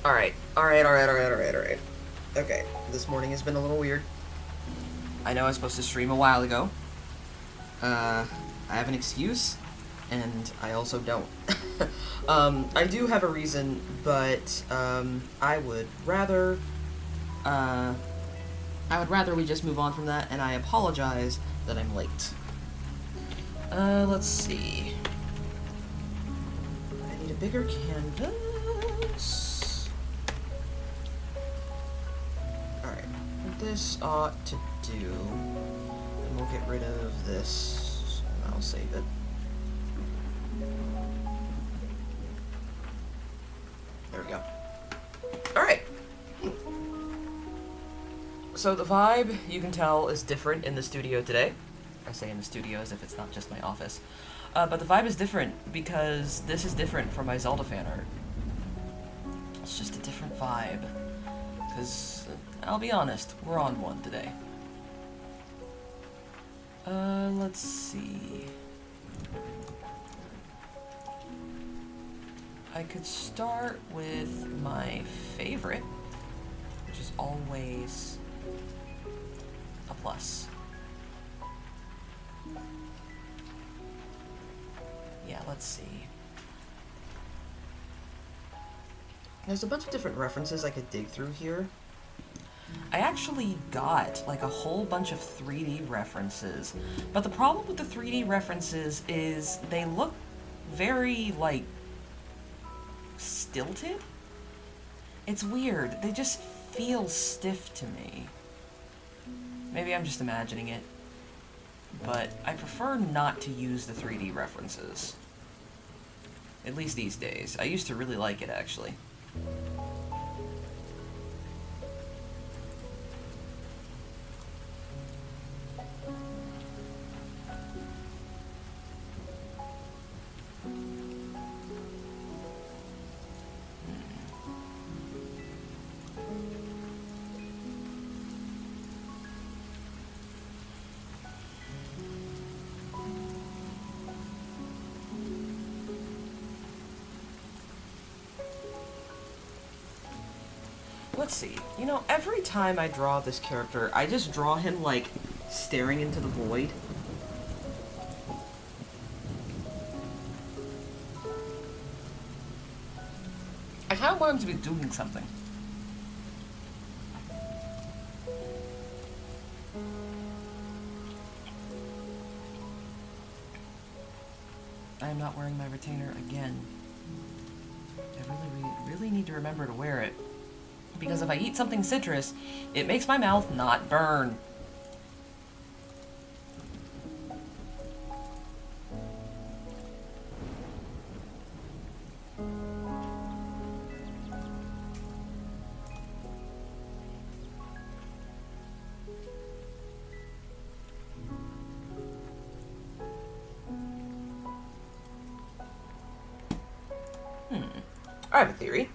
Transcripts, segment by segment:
Alright. Okay, this morning has been a little weird. I know I was supposed to stream a while ago. I have an excuse, and I also don't. I do have a reason, but, I would rather we just move on from that, and I apologize that I'm late. Let's see. I need a bigger canvas. Alright, this ought to do. And we'll get rid of this, and I'll save it. There we go. Alright. So the vibe, you can tell, is different in the studio today. I say in the studio as if it's not just my office. But the vibe is different because this is different from my Zelda fan art. It's just a different vibe. Because, I'll be honest, we're on one today. Let's see. I could start with my favorite, which is always a plus. Yeah, let's see. There's a bunch of different references I could dig through here. I actually got, like, a whole bunch of 3D references, but the problem with the 3D references is they look very, like, stilted? It's weird. They just feel stiff to me. Maybe I'm just imagining it. But I prefer not to use the 3D references. At least these days. I used to really like it, actually. Let's see. You know, every time I draw this character, I just draw him, like, staring into the void. I kind of want him to be doing something. I am not wearing my retainer again. I really need to remember to wear it. Because if I eat something citrus, it makes my mouth not burn. I have a theory.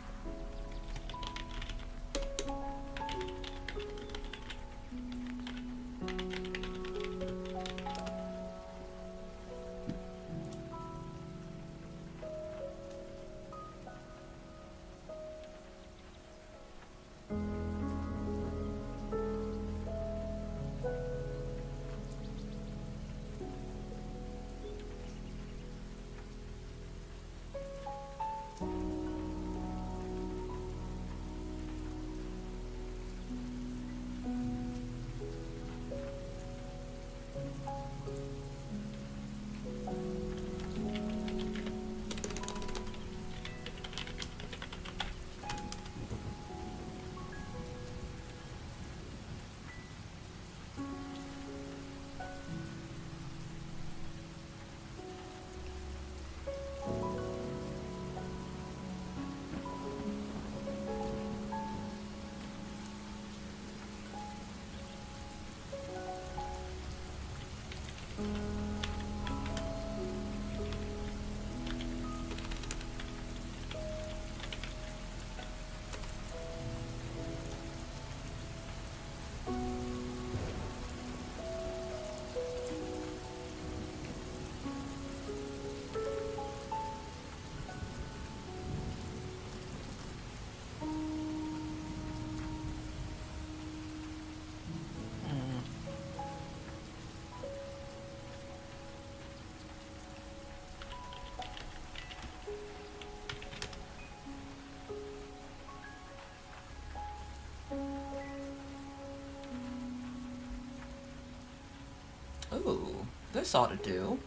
This ought to do.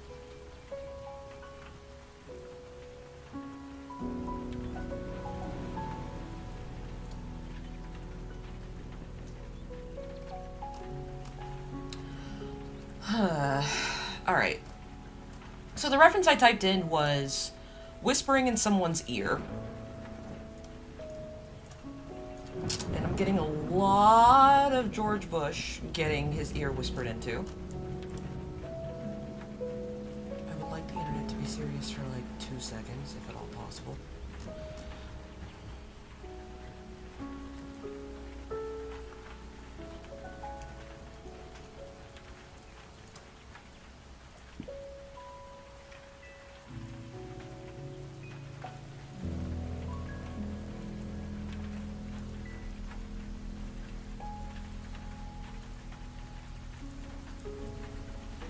Alright. So the reference I typed in was whispering in someone's ear. And I'm getting a lot of George Bush getting his ear whispered into. I would like the internet to be serious for like 2 seconds, if at all possible.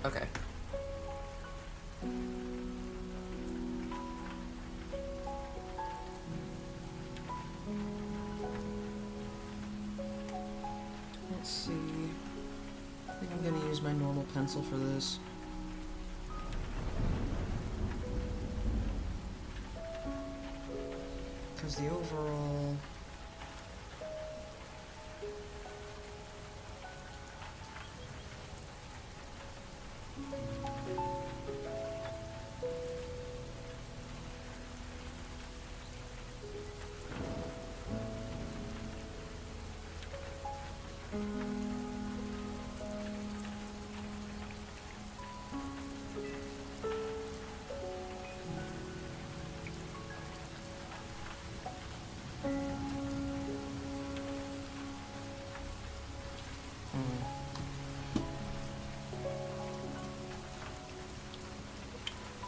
Okay. Let's see. I think I'm gonna use my normal pencil for this. Because the overall...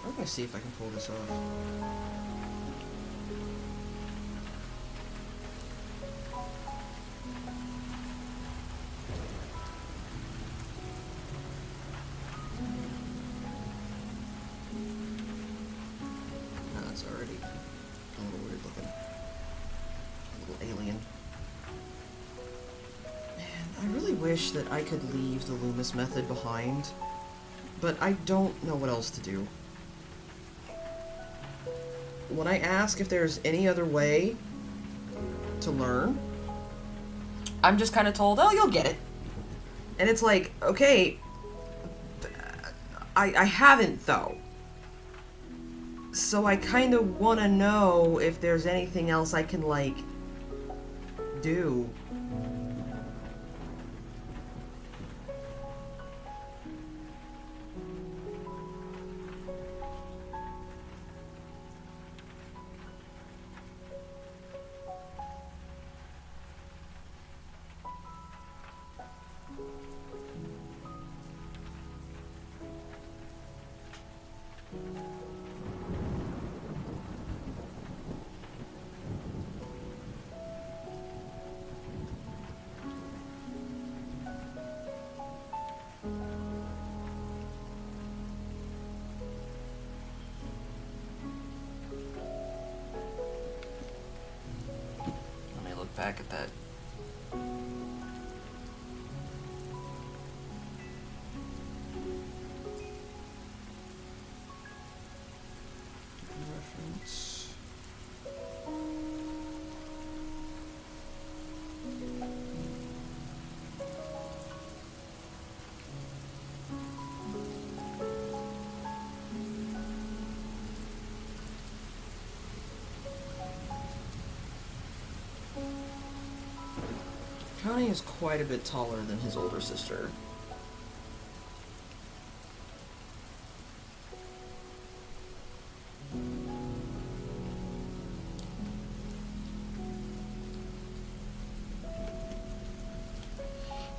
I'm gonna see if I can pull this off. No, it's already a little weird looking. A little alien. Man, I really wish that I could leave the Loomis method behind, but I don't know what else to do. When I ask if there's any other way to learn, I'm just kind of told, oh, you'll get it. And it's like, okay, I haven't, though. So I kind of want to know if there's anything else I can, like, do. Back at that. Reference. Connie is quite a bit taller than his older sister.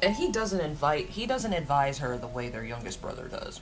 And he doesn't advise her the way their youngest brother does.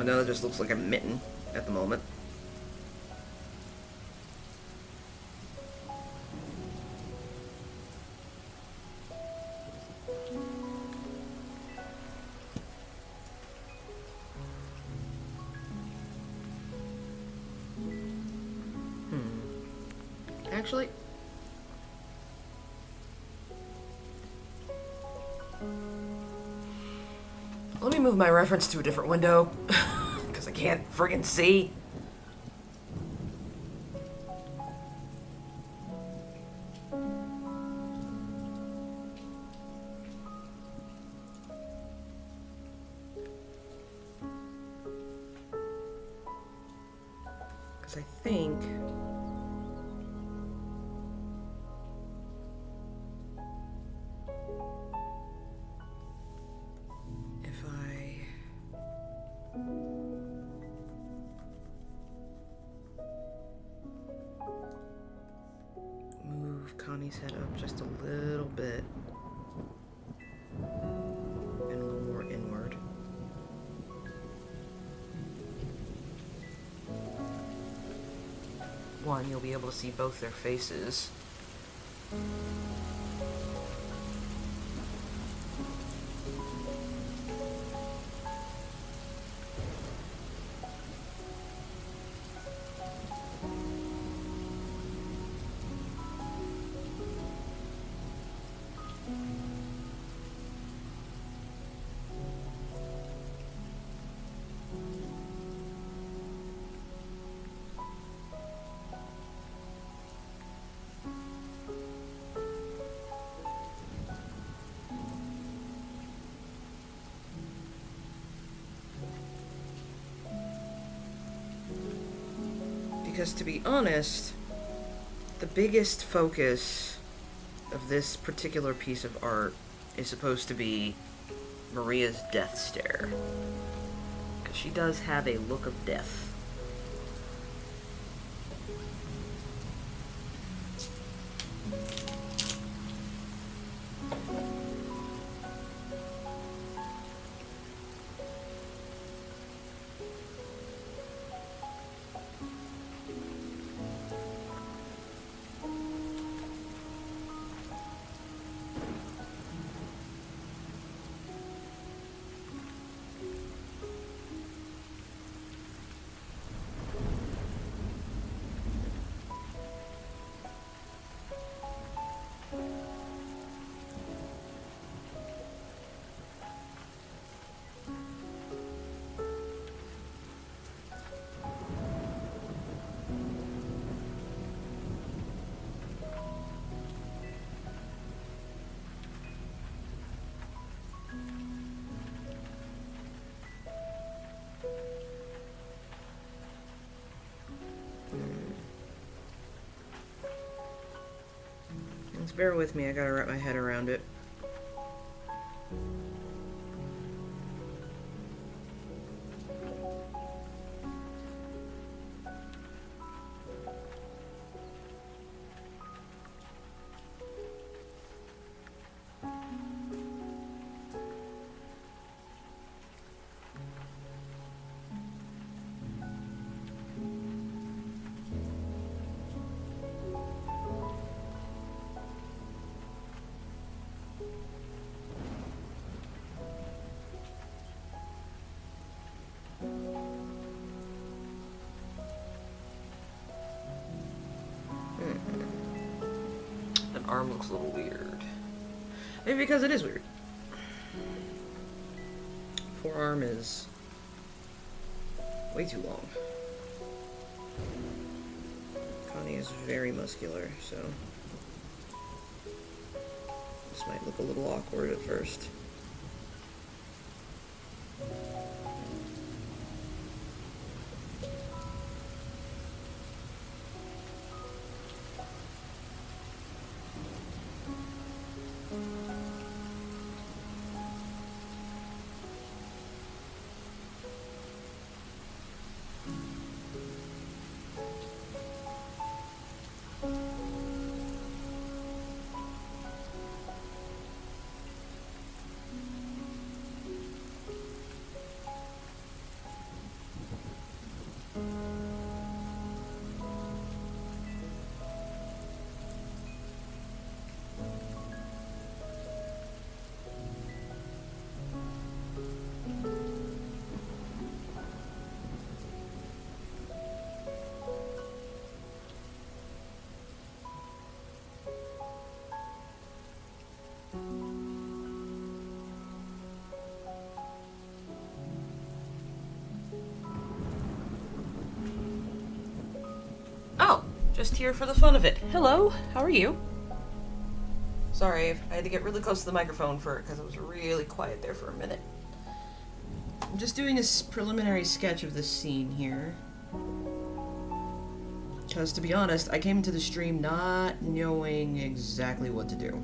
know that just looks like a mitten at the moment. Actually, let me move my reference to a different window, because I can't friggin' see. Because I think... Connie's head up just a little bit and a little more inward. One, you'll be able to see both their faces. Because to be honest, the biggest focus of this particular piece of art is supposed to be Maria's death stare. Because she does have a look of death. Just bear with me, I gotta wrap my head around it. Arm looks a little weird. Maybe because it is weird. Forearm is way too long. Connie is very muscular, so this might look a little awkward at first. just here for the fun of it. Hello, how are you? Sorry, I had to get really close to the microphone because it was really quiet there for a minute. I'm just doing a preliminary sketch of this scene here. Because, to be honest, I came into the stream not knowing exactly what to do.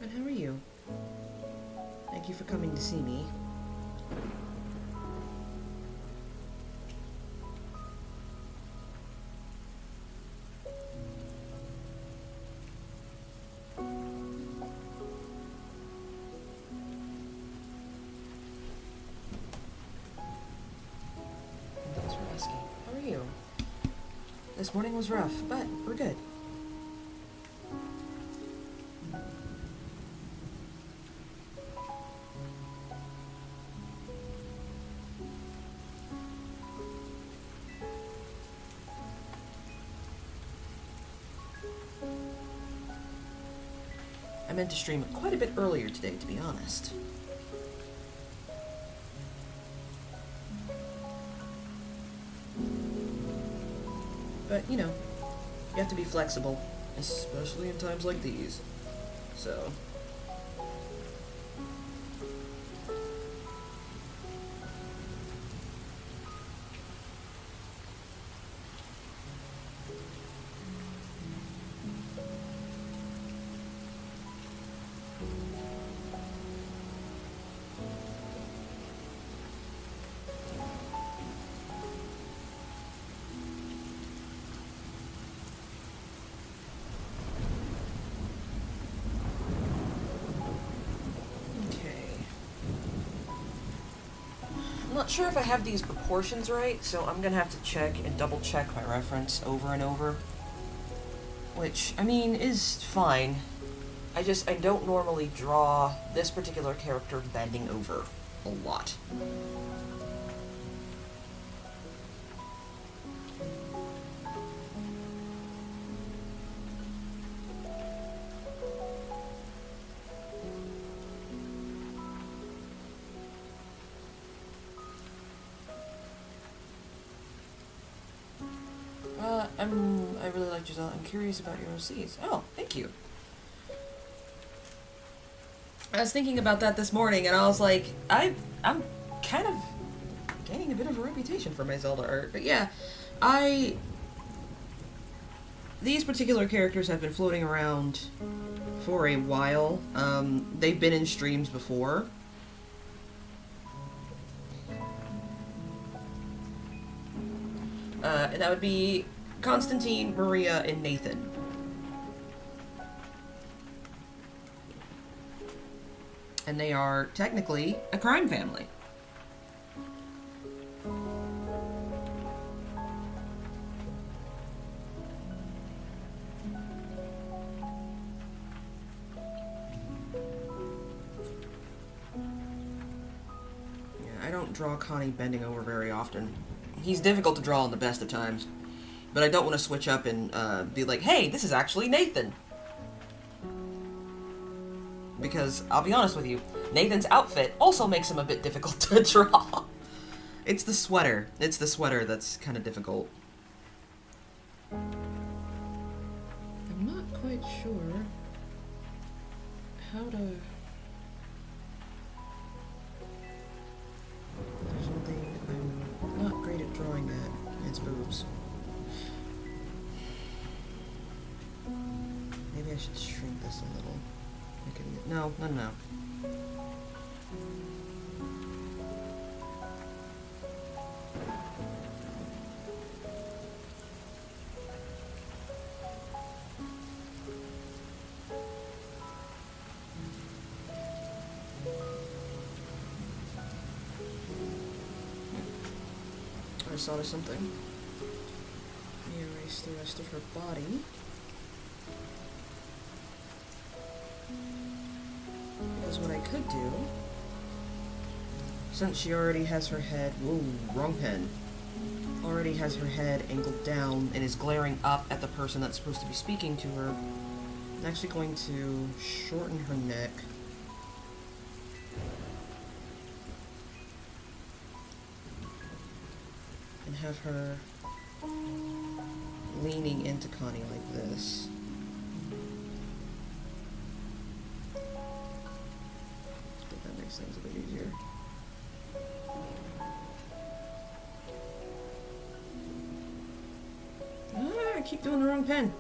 And how are you? Thank you for coming to see me. Thanks for asking. How are you? This morning was rough, but we're good. I meant to stream quite a bit earlier today, to be honest. But, you know, you have to be flexible, especially in times like these. So... I'm not sure if I have these proportions right, so I'm gonna have to check and double check my reference over and over. Which, I mean, is fine. I don't normally draw this particular character bending over a lot. I really liked your Zelda. I'm curious about your OCs. Oh, thank you. I was thinking about that this morning, and I was like, I'm kind of gaining a bit of a reputation for my Zelda art. But yeah, these particular characters have been floating around for a while. They've been in streams before. And that would be Constantine, Maria, and Nathan. And they are technically a crime family. Yeah, I don't draw Connie bending over very often. He's difficult to draw in the best of times. But I don't want to switch up and be like, hey, this is actually Nathan. Because, I'll be honest with you, Nathan's outfit also makes him a bit difficult to draw. It's the sweater. It's the sweater that's kind of difficult. I'm not quite sure how to... There's something I'm not great at drawing at. It's boobs. Maybe I should shrink this a little. No. I saw something. Let me erase the rest of her body. Because what I could do, since she already has her head, whoa, wrong pen, already has her head angled down and is glaring up at the person that's supposed to be speaking to her, I'm actually going to shorten her neck. And have her leaning into Connie like this. I think that makes things a bit easier. Ah, I keep doing the wrong pen.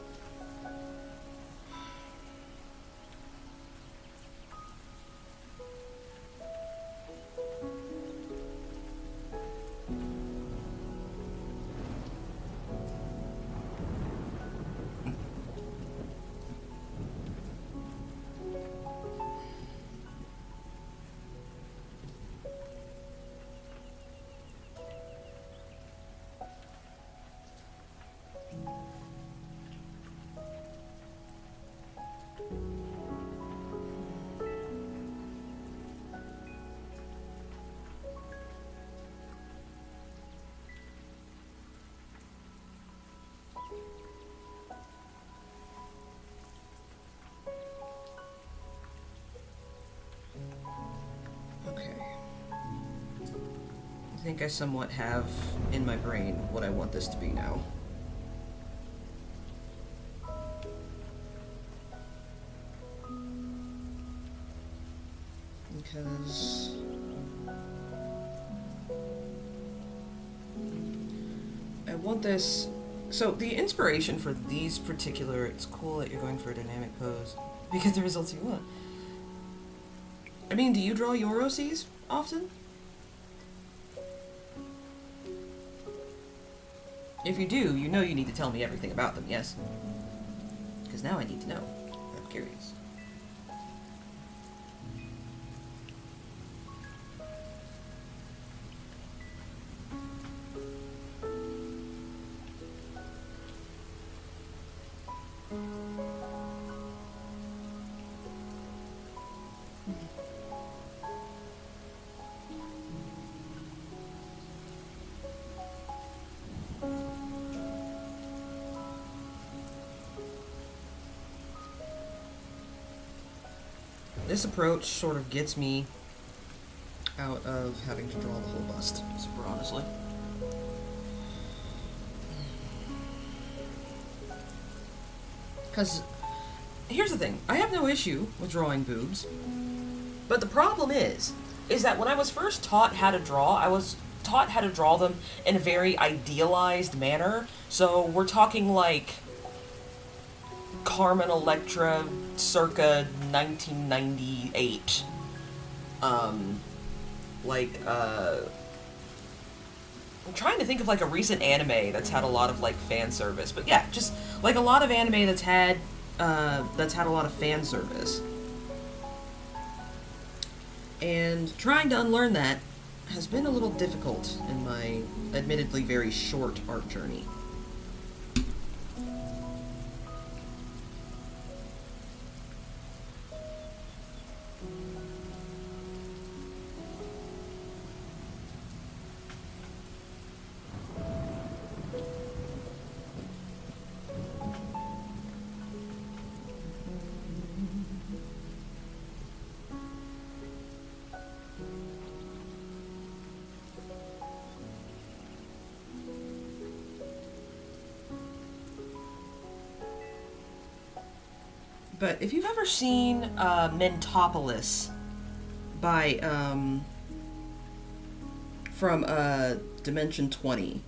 I think I somewhat have in my brain what I want this to be now. Because I want this. So the inspiration for these particular, it's cool that you're going for a dynamic pose because the results you want. I mean, do you draw your OCs often? If you do, you know you need to tell me everything about them, yes? Because now I need to know. I'm curious. This approach sort of gets me out of having to draw the whole bust, super honestly. Because, here's the thing, I have no issue with drawing boobs, but the problem is that when I was first taught how to draw, I was taught how to draw them in a very idealized manner, so we're talking like Carmen Electra circa 1998. I'm trying to think of like a recent anime that's had a lot of like fan service, but yeah, just like a lot of anime that's had a lot of fan service. And trying to unlearn that has been a little difficult in my admittedly very short art journey. But if you've ever seen Mentopolis by from Dimension 20,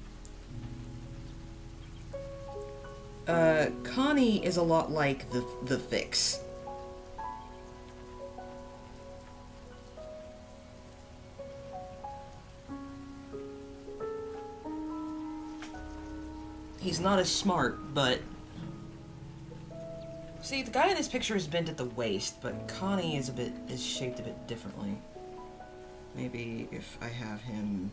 Connie is a lot like the Fix. He's not as smart, but see, the guy in this picture is bent at the waist, but Connie is shaped a bit differently. Maybe if I have him...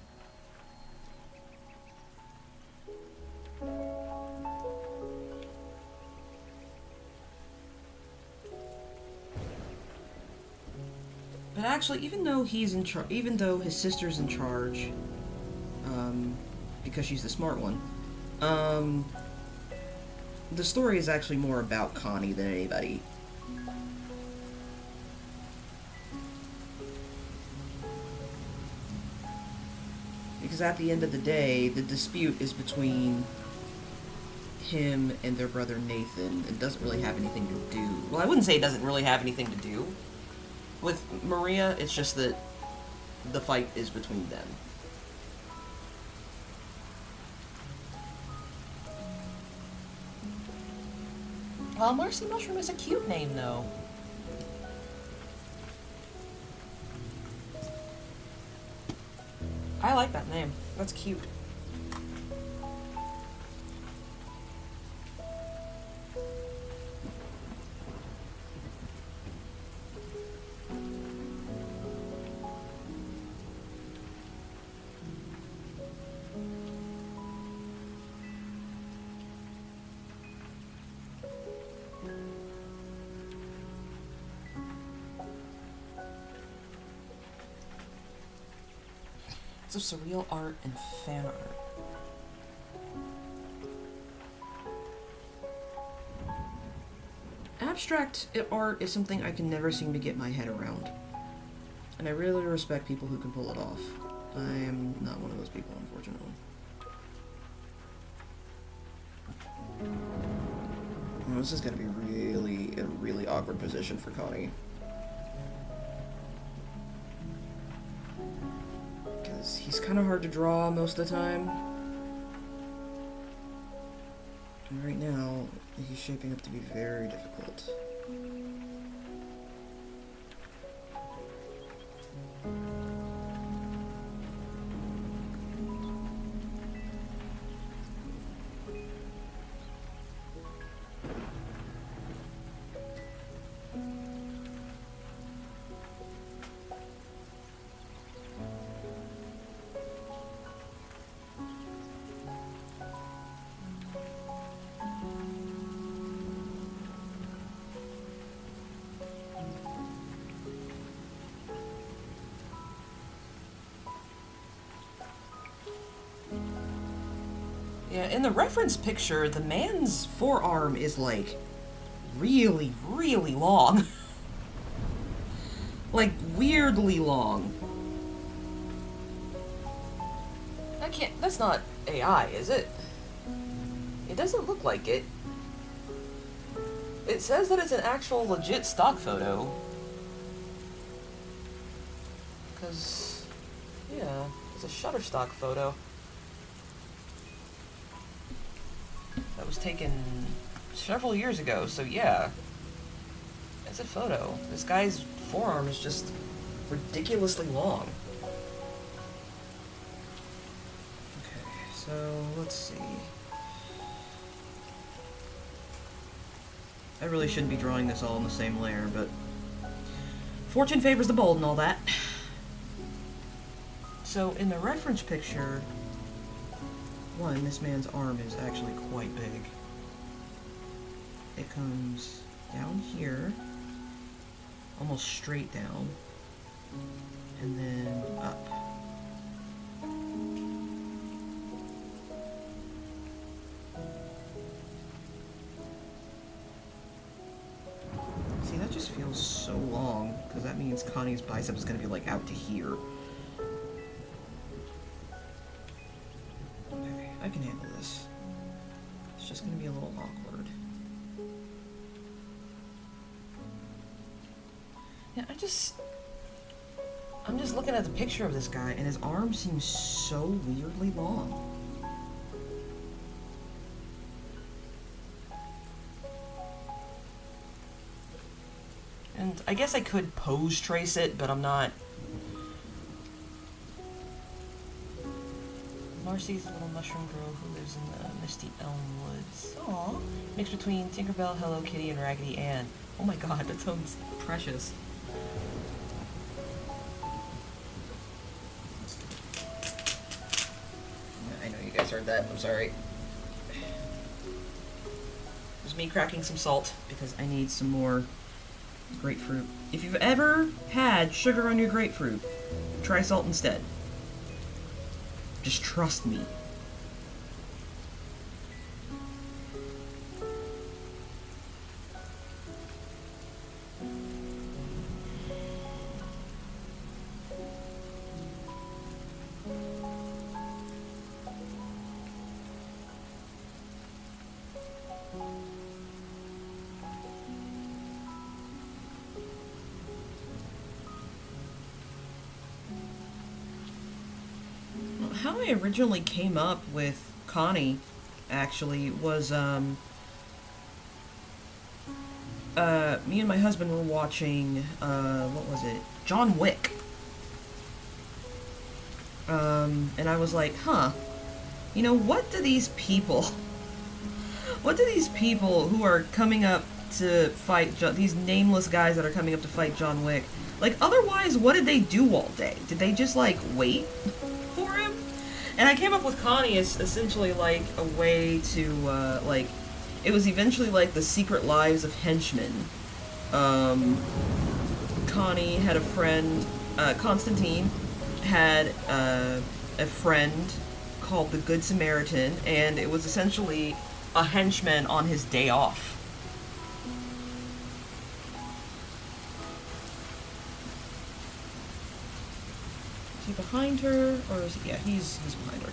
But actually, even though he's in charge, even though his sister's in charge, because she's the smart one, the story is actually more about Connie than anybody. Because at the end of the day, the dispute is between him and their brother Nathan. It doesn't really have anything to do... Well, I wouldn't say it doesn't really have anything to do with Maria. It's just that the fight is between them. Well, Marcy Mushroom is a cute name, though. I like that name. That's cute. Of surreal art and fan art. Abstract art is something I can never seem to get my head around. And I really respect people who can pull it off. I am not one of those people, unfortunately. You know, this is gonna be a really awkward position for Connie. He's kind of hard to draw most of the time. And right now, he's shaping up to be very difficult. Yeah, in the reference picture, the man's forearm is, like, really, really long. Like, weirdly long. That's not AI, is it? It doesn't look like it. It says that it's an actual legit stock photo. Because, yeah, it's a Shutterstock photo. That was taken several years ago, so yeah. It's a photo. This guy's forearm is just ridiculously long. Okay, so let's see. I really shouldn't be drawing this all in the same layer, but fortune favors the bold and all that. So in the reference picture, one, this man's arm is actually quite big. It comes down here, almost straight down, and then up. See, that just feels so long, because that means Connie's bicep is going to be like out to here. I can handle this. It's just going to be a little awkward. Yeah, I'm just looking at the picture of this guy, and his arm seems so weirdly long. And I guess I could pose trace it, but I'm not. Marcy's a little mushroom girl who lives in the misty elm woods. Aww. Mixed between Tinkerbell, Hello Kitty, and Raggedy Ann. Oh my god, that sounds precious. I know you guys heard that. I'm sorry. There's me cracking some salt because I need some more Grapefruit. If you've ever had sugar on your grapefruit, try salt instead. Just trust me. How I originally came up with Connie, actually, was, me and my husband were watching, what was it? John Wick. And I was like, huh, you know, what do these people who are coming up to fight, these nameless guys that are coming up to fight John Wick, like, otherwise, what did they do all day? Did they just, like, wait for him? And I came up with Connie as essentially, like, a way to, like, it was eventually, like, the secret lives of henchmen. Connie had a friend, Constantine had, a friend called the Good Samaritan, and it was essentially a henchman on his day off. Is he behind her, or is he, yeah, he's behind her.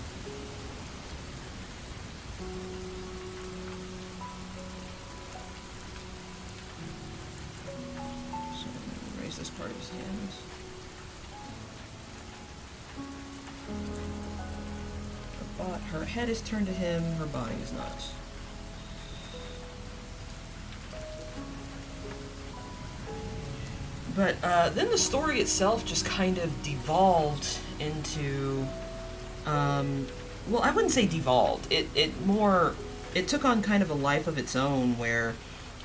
So I'm gonna raise this part of his hands. Her head is turned to him, her body is not. But then the story itself just kind of devolved into, well, I wouldn't say devolved. It took on kind of a life of its own, where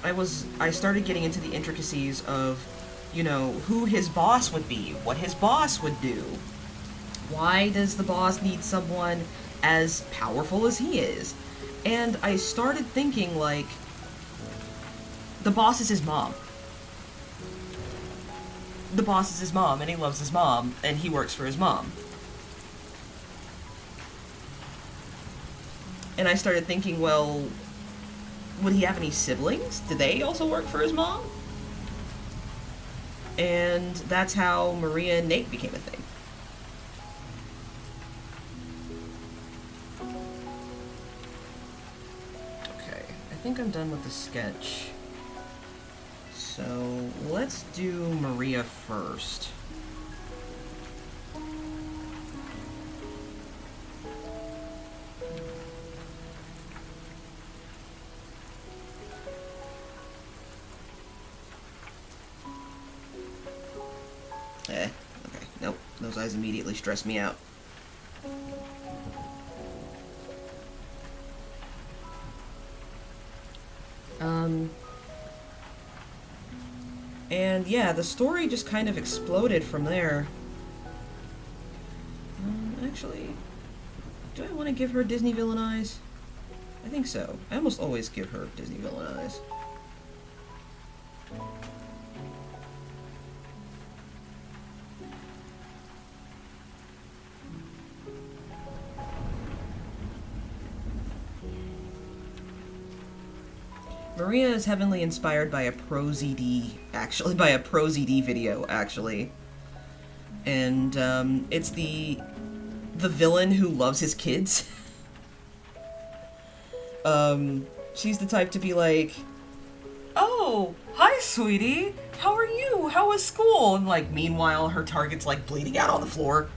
I started getting into the intricacies of, you know, who his boss would be, what his boss would do. Why does the boss need someone as powerful as he is? And I started thinking, like, the boss is his mom. The boss is his mom, and he loves his mom, and he works for his mom. And I started thinking, well, would he have any siblings? Did they also work for his mom? And that's how Maria and Nate became a thing. Okay, I think I'm done with the sketch. So, let's do Maria first. Okay, nope, those eyes immediately stress me out. And yeah, the story just kind of exploded from there. Actually, do I want to give her Disney villain eyes? I think so. I almost always give her Disney villain eyes. Maria is heavily inspired by a ProZD, actually, by a ProZD video, actually. And, it's the villain who loves his kids. She's the type to be like, "Oh, hi, sweetie. How are you? How was school?" And, like, meanwhile, her target's, like, bleeding out on the floor.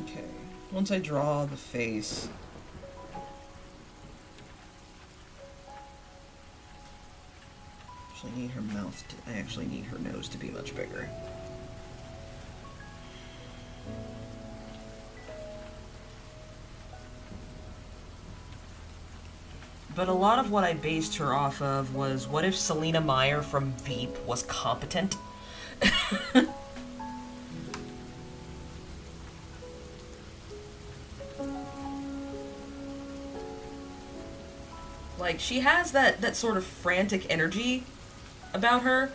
Okay, once I draw the face, I actually need her nose to be much bigger. but a lot of what I based her off of was, what if Selena Meyer from Veep was competent? Like, she has that sort of frantic energy about her,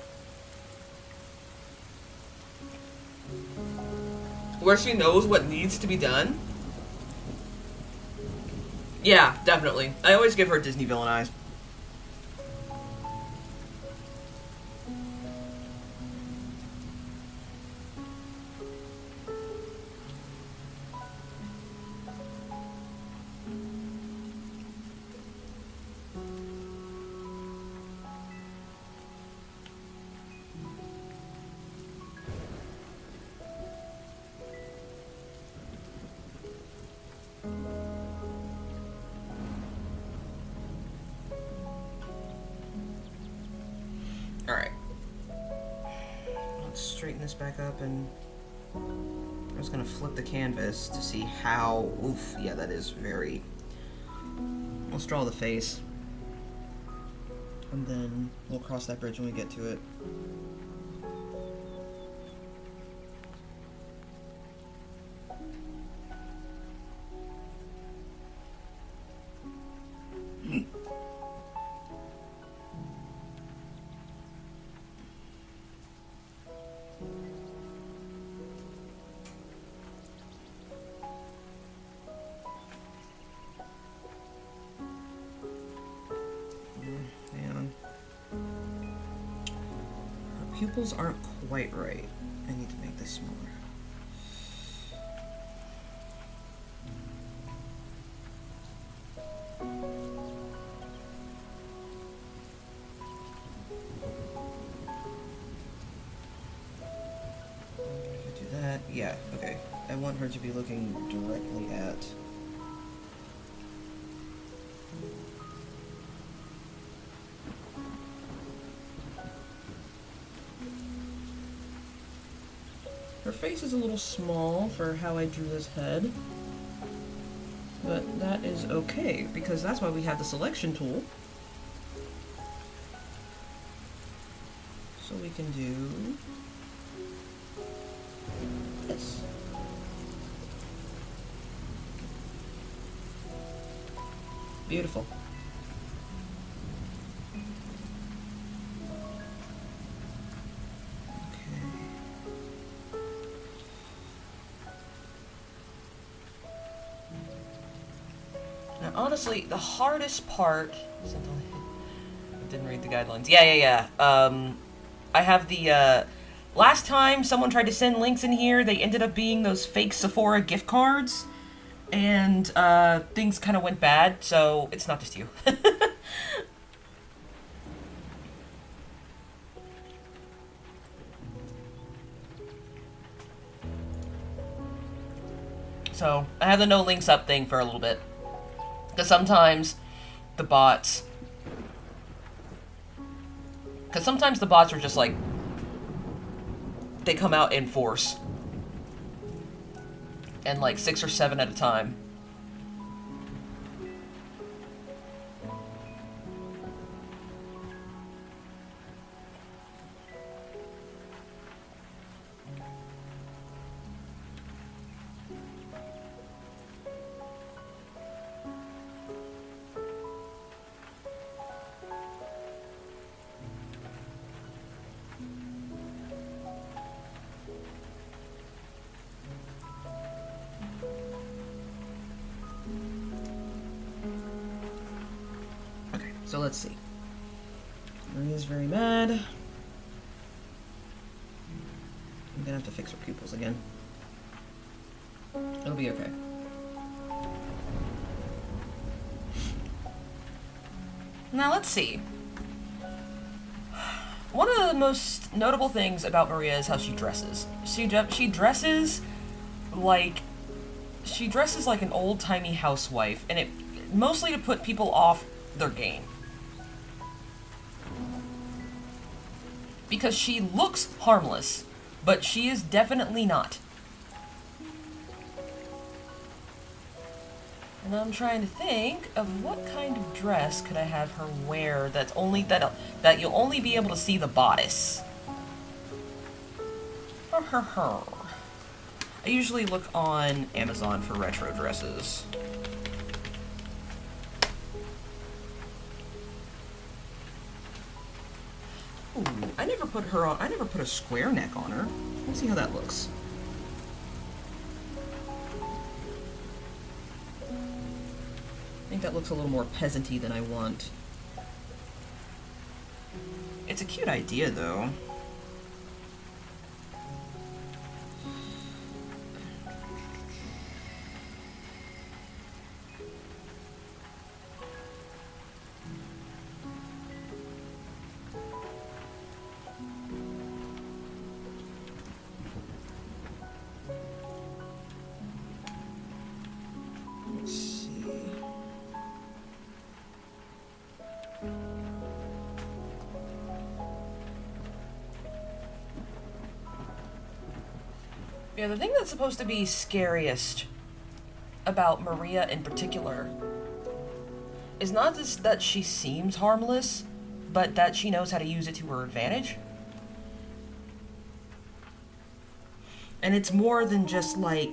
where she knows what needs to be done. Yeah, definitely. I always give her Disney villain eyes. Alright. Let's straighten this back up, and I was gonna flip the canvas to see how... Oof, yeah, that is very... Let's draw the face. And then we'll cross that bridge when we get to it. Pupils aren't quite right. I need to make this smaller. I could do that. Yeah, okay. I want her to be looking directly at... Her face is a little small for how I drew this head, but that is okay, because that's why we have the selection tool. So we can do this. Beautiful. Honestly, the hardest part... I didn't read the guidelines. Yeah. I have the, last time someone tried to send links in here, they ended up being those fake Sephora gift cards. And, things kind of went bad, so it's not just you. So, I have the no links up thing for a little bit. Because sometimes the bots are just like, they come out in force. And like 6 or 7 at a time. So let's see. Maria's very mad. I'm gonna have to fix her pupils again. It'll be okay. Now let's see. One of the most notable things about Maria is how she dresses. She dresses like an old-timey housewife, and it mostly to put people off their game. Because she looks harmless, but she is definitely not. And I'm trying to think of what kind of dress could I have her wear that's only that you'll only be able to see the bodice. I usually look on Amazon for retro dresses. Ooh, I never put a square neck on her. Let's see how that looks. I think that looks a little more peasant-y than I want. It's a cute idea, though. Yeah, the thing that's supposed to be scariest about Maria in particular is not just that she seems harmless, but that she knows how to use it to her advantage. And it's more than just, like,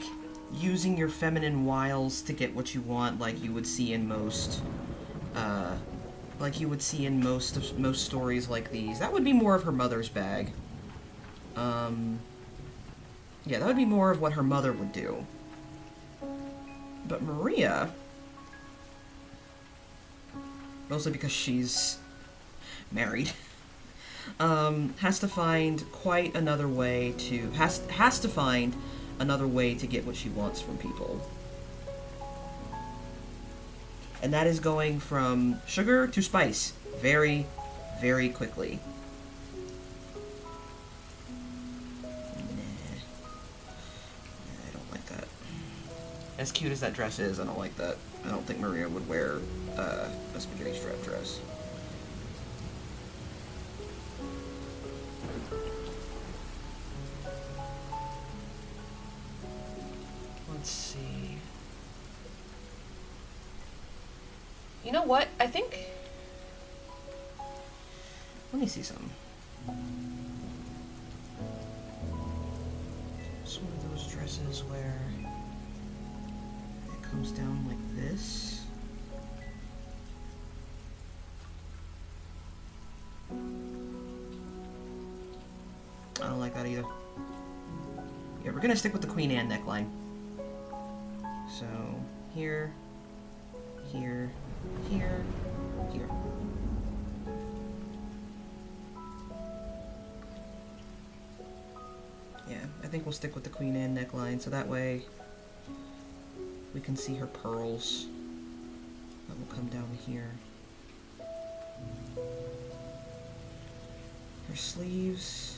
using your feminine wiles to get what you want, like you would see in most, most stories like these. That would be more of her mother's bag. Yeah, that would be more of what her mother would do. But Maria, mostly because she's married, has to find quite another way to, has to find another way to get what she wants from people. And that is going from sugar to spice very, very quickly. As cute as that dress is, I don't like that. I don't think Maria would wear a spaghetti strap dress. Let's see. You know what? I think... Let me see something. It's one of those dresses where... comes down like this. I don't like that either. Yeah, we're gonna stick with the Queen Anne neckline. So, here, here, here, here. Yeah, I think we'll stick with the Queen Anne neckline, so that way we can see her pearls that will come down here. Her sleeves.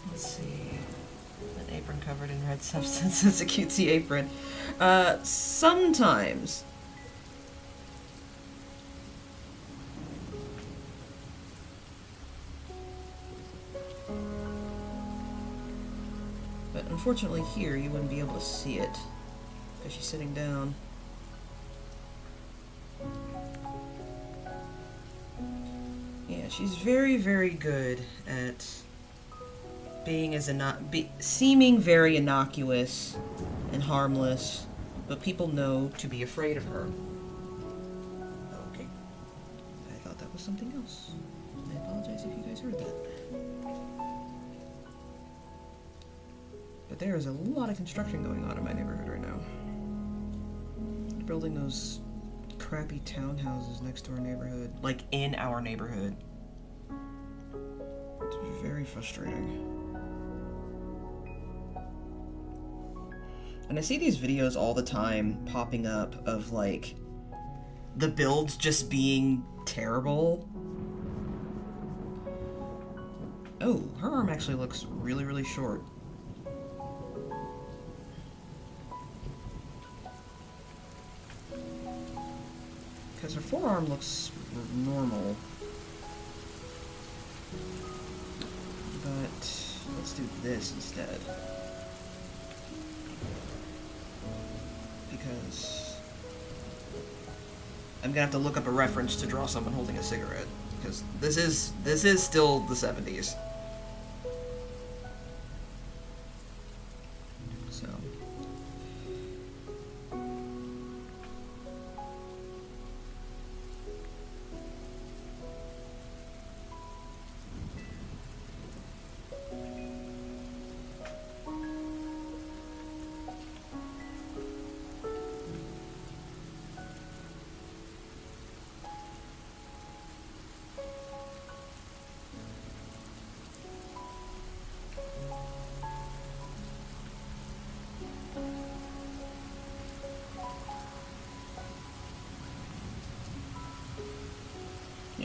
Let's see. An apron covered in red substance. It's a cutesy apron. Sometimes. But unfortunately here you wouldn't be able to see it because she's sitting down. Yeah, she's very, very good at being as seeming very innocuous and harmless, but people know to be afraid of her. Okay. I thought that was something else. I apologize if you guys heard that. But there is a lot of construction going on in my neighborhood right now. They're building those crappy townhouses next to our neighborhood. Like, in our neighborhood. It's very frustrating. And I see these videos all the time popping up of, like, the builds just being terrible. Oh, her arm actually looks really, really short. because her forearm looks normal. But let's do this instead. Because I'm gonna have to look up a reference to draw someone holding a cigarette. Because this is still the 70s. So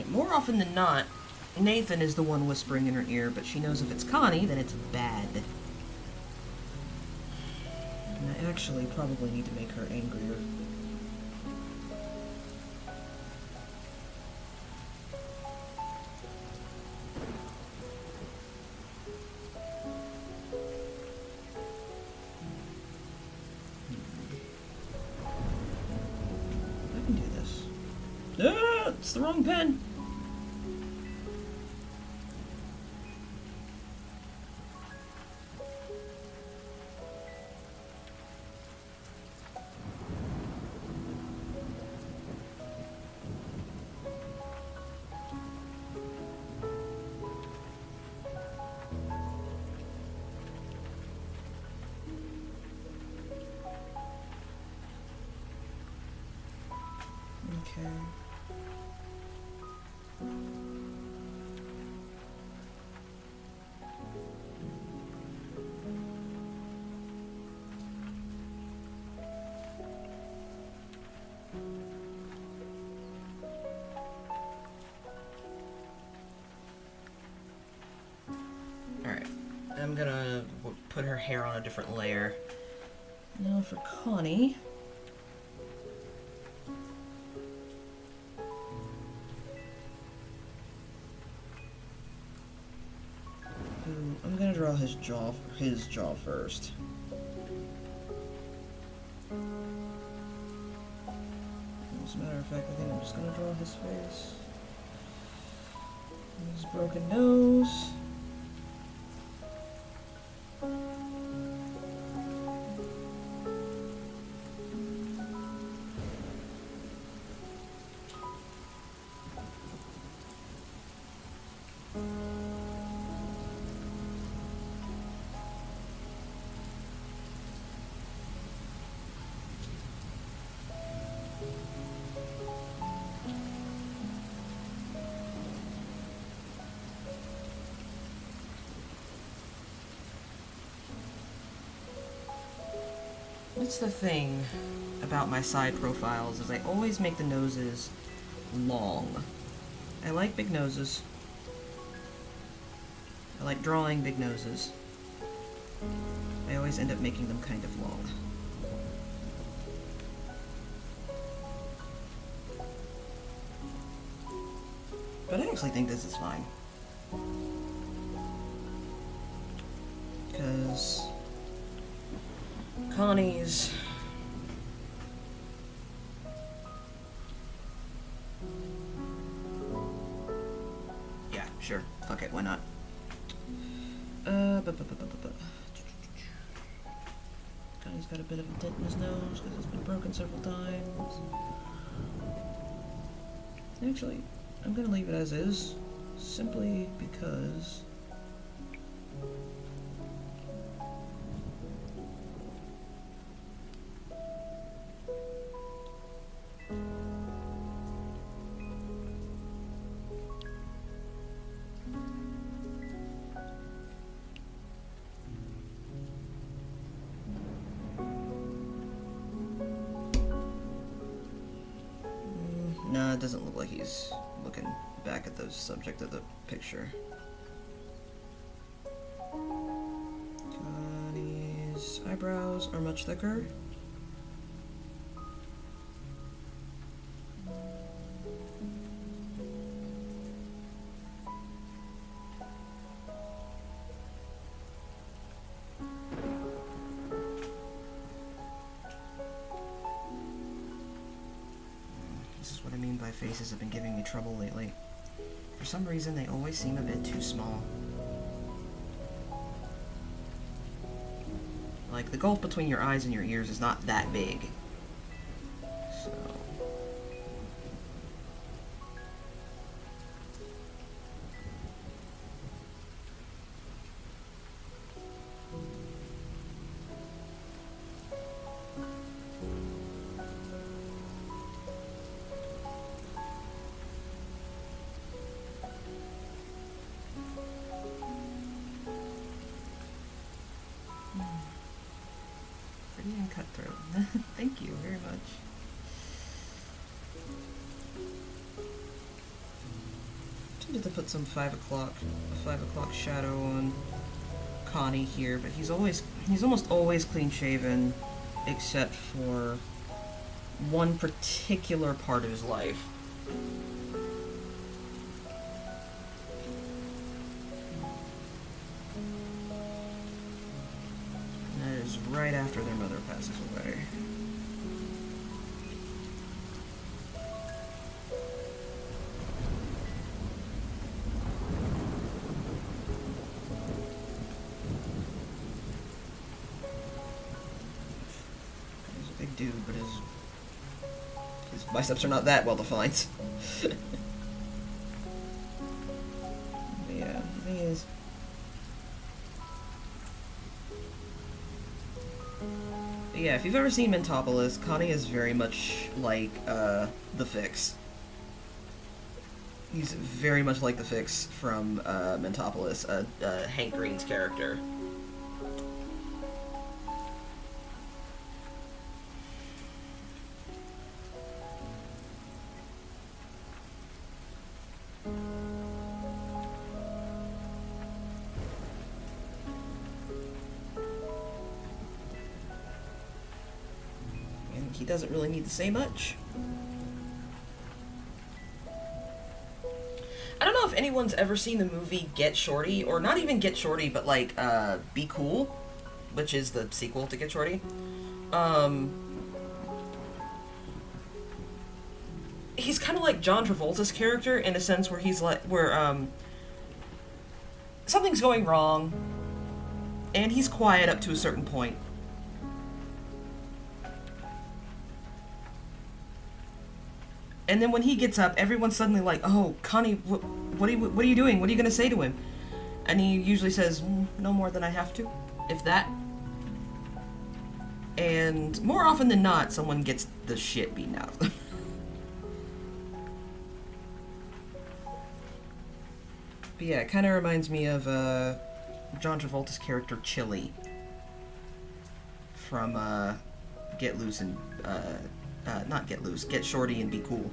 more often than not, Nathan is the one whispering in her ear, but she knows if it's Connie, then it's bad. And I actually probably need to make her angrier. I can do this. Ah, it's the wrong pen! Okay. Alright. I'm gonna put her hair on a different layer. Now for Connie. I'm gonna draw his jaw first. As a matter of fact, I think I'm just gonna draw his face. His broken nose. That's the thing about my side profiles, is I always make the noses long. I like big noses. I like drawing big noses. I always end up making them kind of long. But I actually think this is fine. Because Connie's yeah, sure. Fuck it, why not? Connie's got a bit of a dent in his nose because it's been broken several times. Actually, I'm gonna leave it as is, simply because nah, it doesn't look like he's looking back at the subject of the picture. Connie's eyebrows are much thicker. by faces have been giving me trouble lately. For some reason, they always seem a bit too small. Like, the gulf between your eyes and your ears is not that big. So... Pretty and cutthroat. Thank you very much. Tempted to put some 5 o'clock shadow on Connie here, but he's almost always clean shaven, except for one particular part of his life. Right after their mother passes away. He's a big dude, but his biceps are not that well defined. Yeah, he is. Yeah, if you've ever seen Mentopolis, Connie is very much like, the Fix. He's very much like the Fix from, Mentopolis, Hank Green's character. He doesn't really need to say much. I don't know if anyone's ever seen the movie Get Shorty, or not even Get Shorty, but like, Be Cool, which is the sequel to Get Shorty. He's kind of like John Travolta's character in a sense where he's like, something's going wrong, and he's quiet up to a certain point. And then when he gets up, everyone's suddenly like, "Oh, Connie, what are you doing? What are you gonna say to him?" And he usually says, "No more than I have to, if that." And more often than not, someone gets the shit beaten out of them. But yeah, it kind of reminds me of John Travolta's character Chili from Get Loose and not Get Loose, Get Shorty and Be Cool.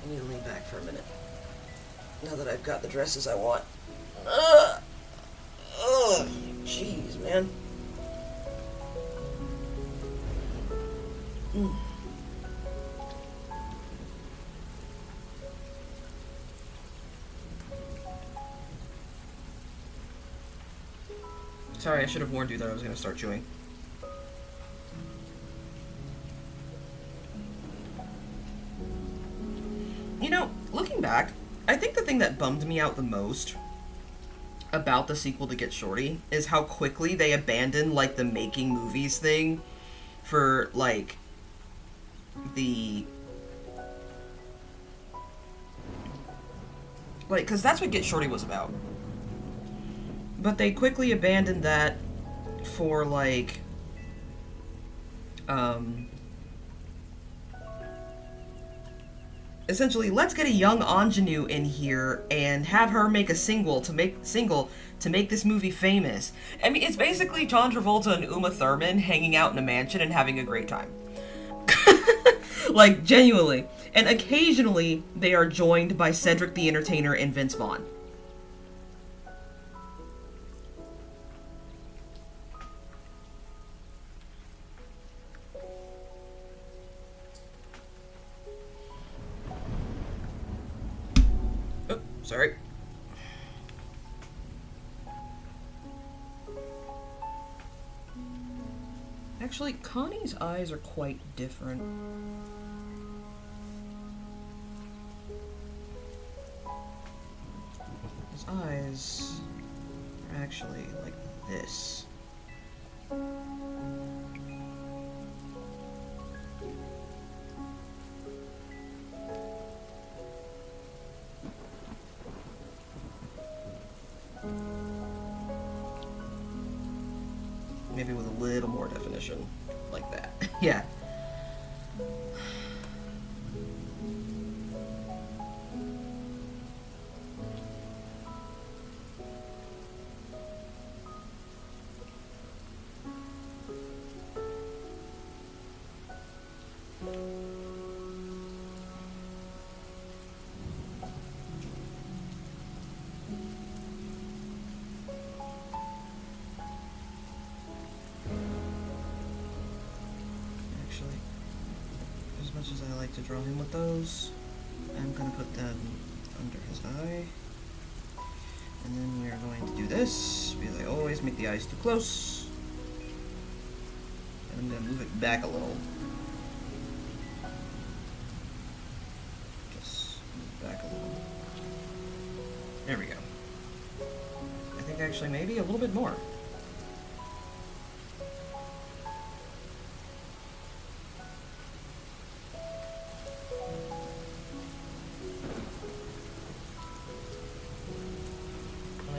I need to lean back for a minute. Now that I've got the dresses I want. Jeez, man. Sorry, I should have warned you that I was going to start chewing. You know, looking back, I think the thing that bummed me out the most about the sequel to Get Shorty is how quickly they abandoned, like, the making movies thing for, like, the... Like, because that's what Get Shorty was about. But they quickly abandoned that for, like, essentially, let's get a young ingenue in here and have her make a single to make this movie famous. I mean, it's basically John Travolta and Uma Thurman hanging out in a mansion and having a great time. Like, genuinely. And occasionally, they are joined by Cedric the Entertainer and Vince Vaughn. Oh, sorry. Actually, Connie's eyes are quite different. His eyes are actually like this. Maybe with a little more definition, like that. Yeah. As much as I like to draw him with those, I'm going to put them under his eye. And then we are going to do this, because I always make the eyes too close. And I'm going to move it back a little. Just move back a little. There we go. I think actually maybe a little bit more.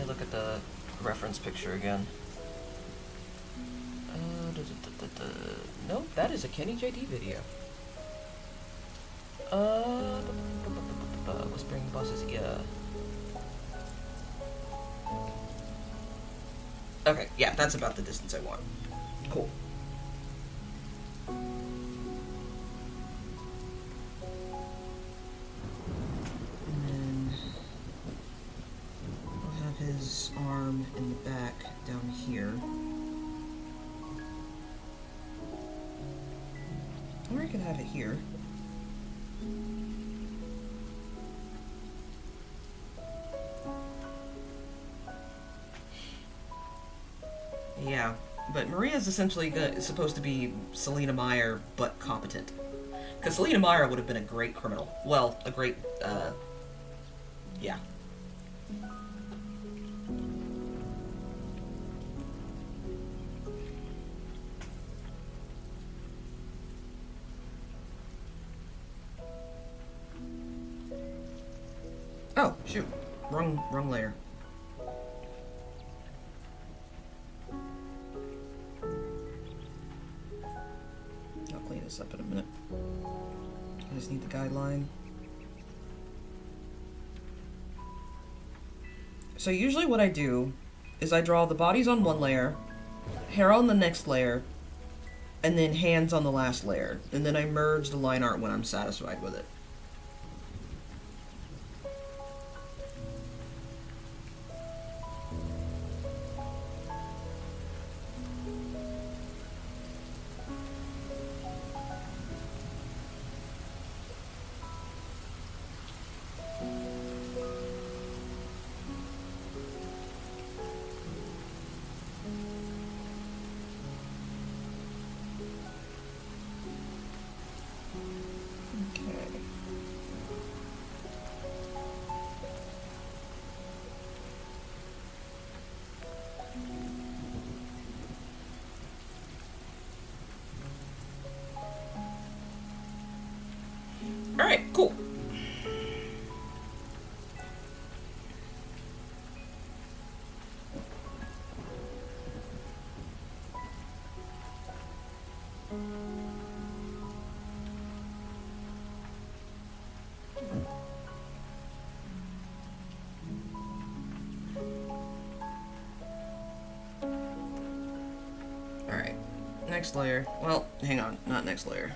Look at the reference picture again. Nope, that is a Kenny JD video. Whispering Boss's ear. Okay, yeah, that's about the distance I want. Cool. His arm in the back down here. Or I could have it here. Yeah, but Maria's essentially supposed to be Selena Meyer, but competent. Because Selena Meyer would have been a great criminal. Well, a great, yeah. Oh, shoot. Wrong layer. I'll clean this up in a minute. I just need the guideline. So usually what I do is I draw the bodies on one layer, hair on the next layer, and then hands on the last layer. And then I merge the line art when I'm satisfied with it. Alright, cool. Next layer. Well, hang on. Not next layer.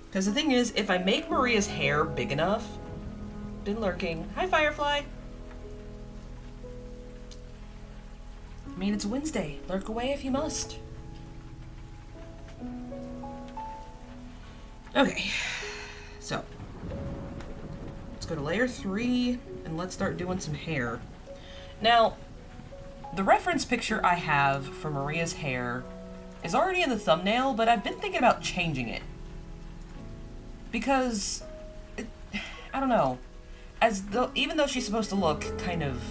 Because the thing is, if I make Maria's hair big enough... Been lurking. Hi, Firefly! I mean, it's Wednesday. Lurk away if you must. Okay. So. Let's go to layer 3, and let's start doing some hair. Now, the reference picture I have for Maria's hair is already in the thumbnail, but I've been thinking about changing it. Because, I don't know, even though she's supposed to look kind of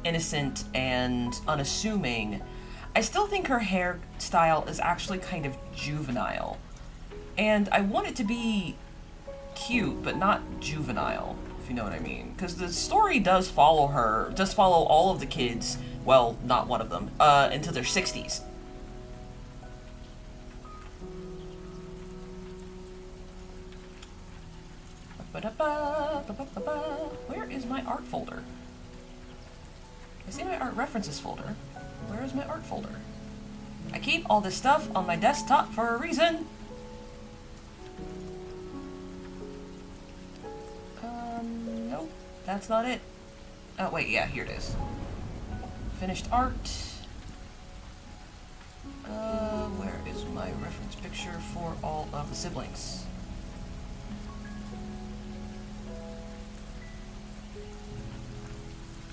innocent and unassuming, I still think her hairstyle is actually kind of juvenile. And I want it to be cute, but not juvenile, if you know what I mean. Because the story does follow all of the kids, well, not one of them, into their 60s. Where is my art folder? I see my art references folder. Where is my art folder? I keep all this stuff on my desktop for a reason. Nope, that's not it. Oh, wait, yeah, here it is. Finished art. Where is my reference picture for all of the siblings?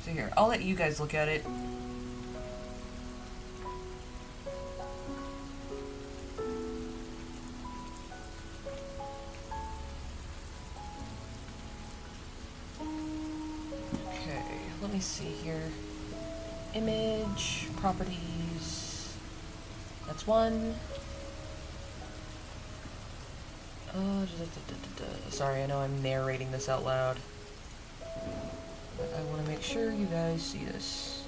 So here, I'll let you guys look at it. Okay, let me see here. Image, properties. That's one. Sorry, I know I'm narrating this out loud. But I want to make sure you guys see this.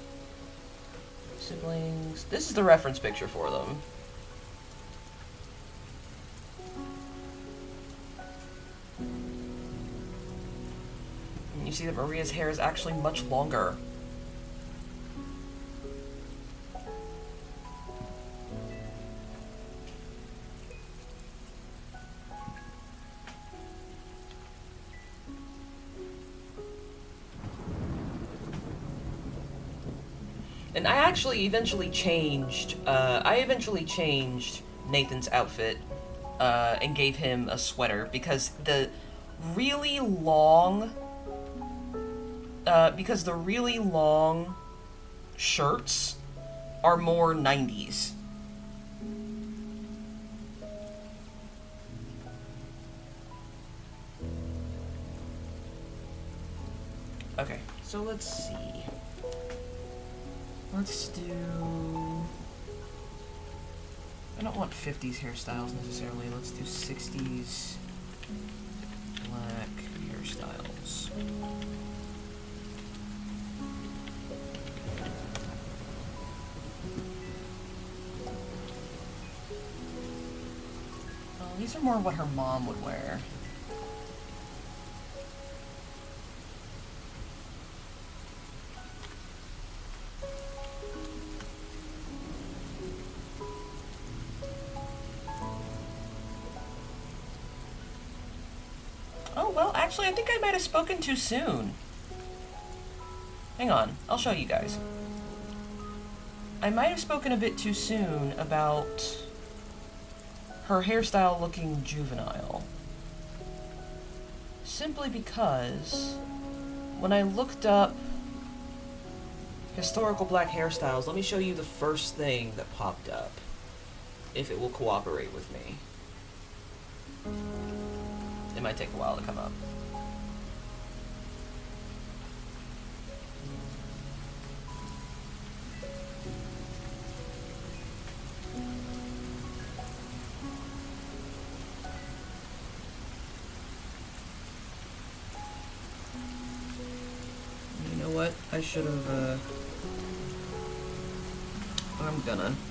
Siblings. This is the reference picture for them. And you see that Maria's hair is actually much longer. And I actually eventually changed, Nathan's outfit, and gave him a sweater, because the really long shirts are more 90s. Okay, so let's see. Let's do... I don't want 50s hairstyles necessarily. Let's do 60s black hairstyles. Oh, these are more what her mom would wear. Oh, well, actually, I think I might have spoken too soon. Hang on, I'll show you guys. I might have spoken a bit too soon about her hairstyle looking juvenile. Simply because when I looked up historical black hairstyles, let me show you the first thing that popped up, if it will cooperate with me. It might take a while to come up. You know what? I should have, I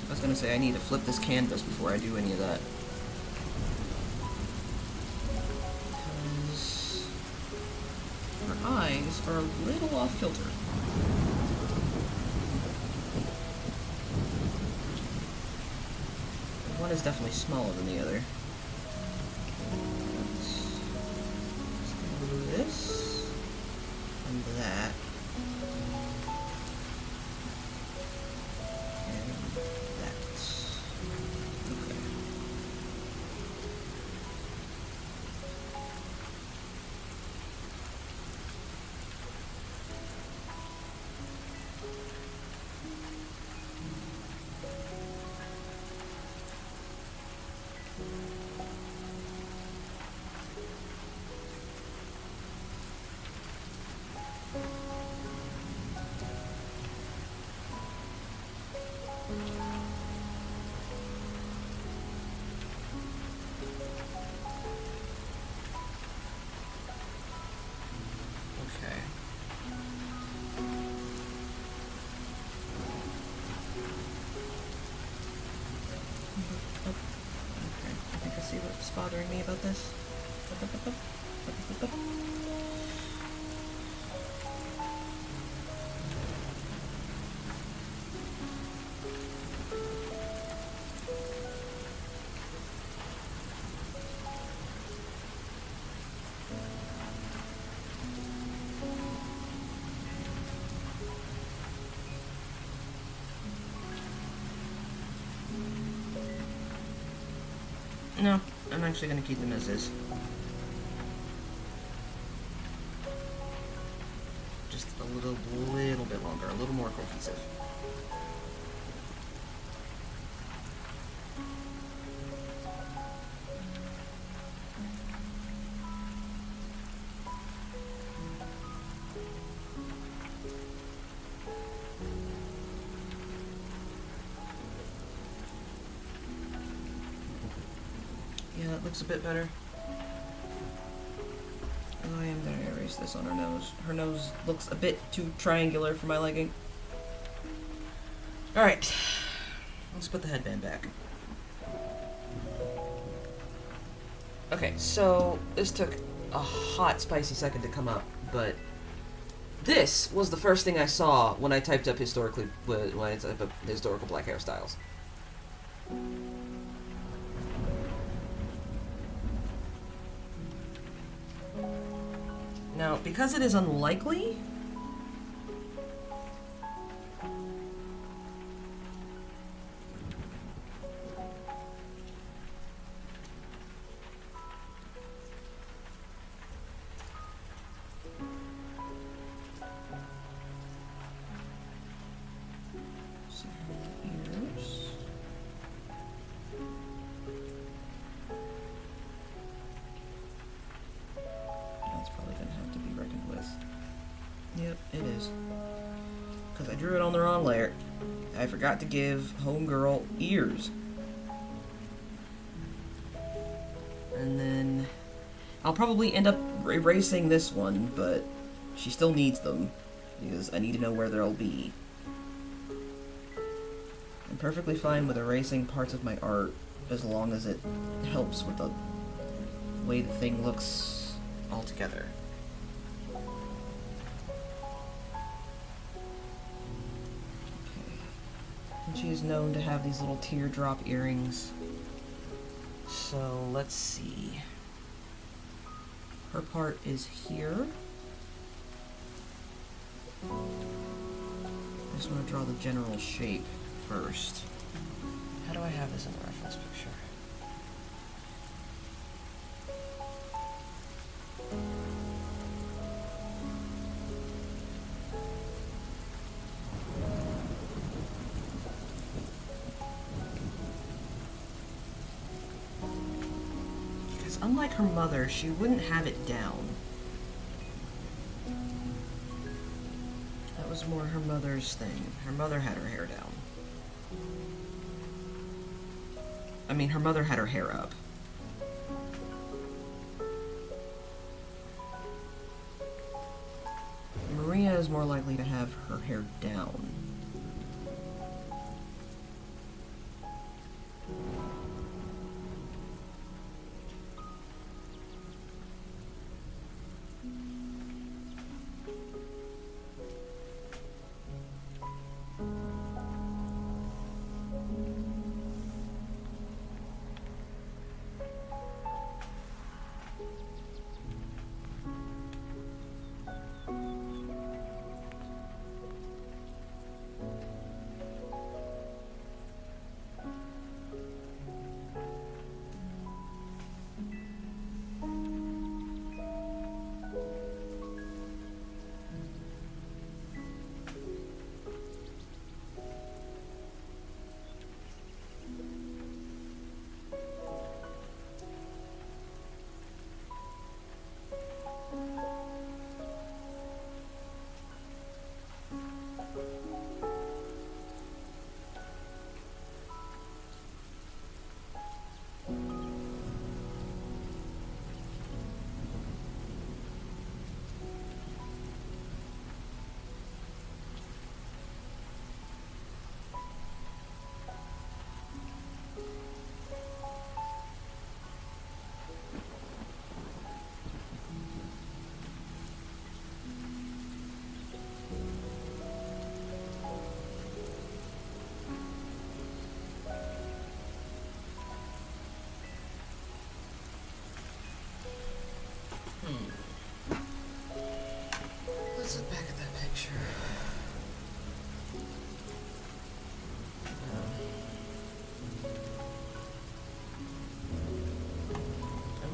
was gonna say I need to flip this canvas before I do any of that. Eyes are a little off kilter. One is definitely smaller than the other. Let's do this and that. And that. Okay. See what's bothering me about this? No, I'm actually going to keep them as is. Just a little bit longer, a little more cohesive. Yeah, that looks a bit better. I am going to erase this on her nose. Her nose looks a bit too triangular for my liking. Alright, let's put the headband back. Okay, so this took a hot, spicy second to come up, but this was the first thing I saw when I typed up historical black hairstyles. Now, because it is unlikely, yep, it is. Because I drew it on the wrong layer. I forgot to give homegirl ears. And then I'll probably end up erasing this one, but she still needs them. Because I need to know where they'll be. I'm perfectly fine with erasing parts of my art as long as it helps with the way the thing looks altogether. And she is known to have these little teardrop earrings. So let's see. Her part is here. I just want to draw the general shape first. How do I have this in the reference picture? Unlike her mother, she wouldn't have it down. That was more her mother's thing. Her mother had her hair down. I mean, her mother had her hair up. Maria is more likely to have her hair down.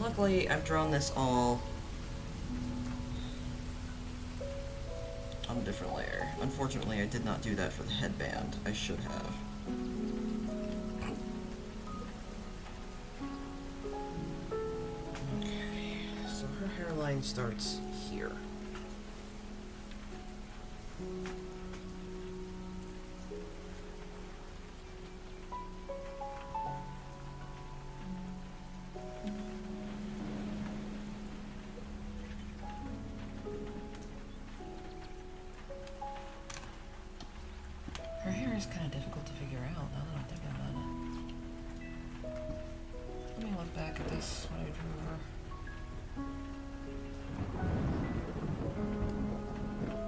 luckily, I've drawn this all on a different layer. Unfortunately, I did not do that for the headband. I should have. Okay, so her hairline starts here. Her hair is kind of difficult to figure out now that I'm thinking about it. Let me look back at this when I drew her.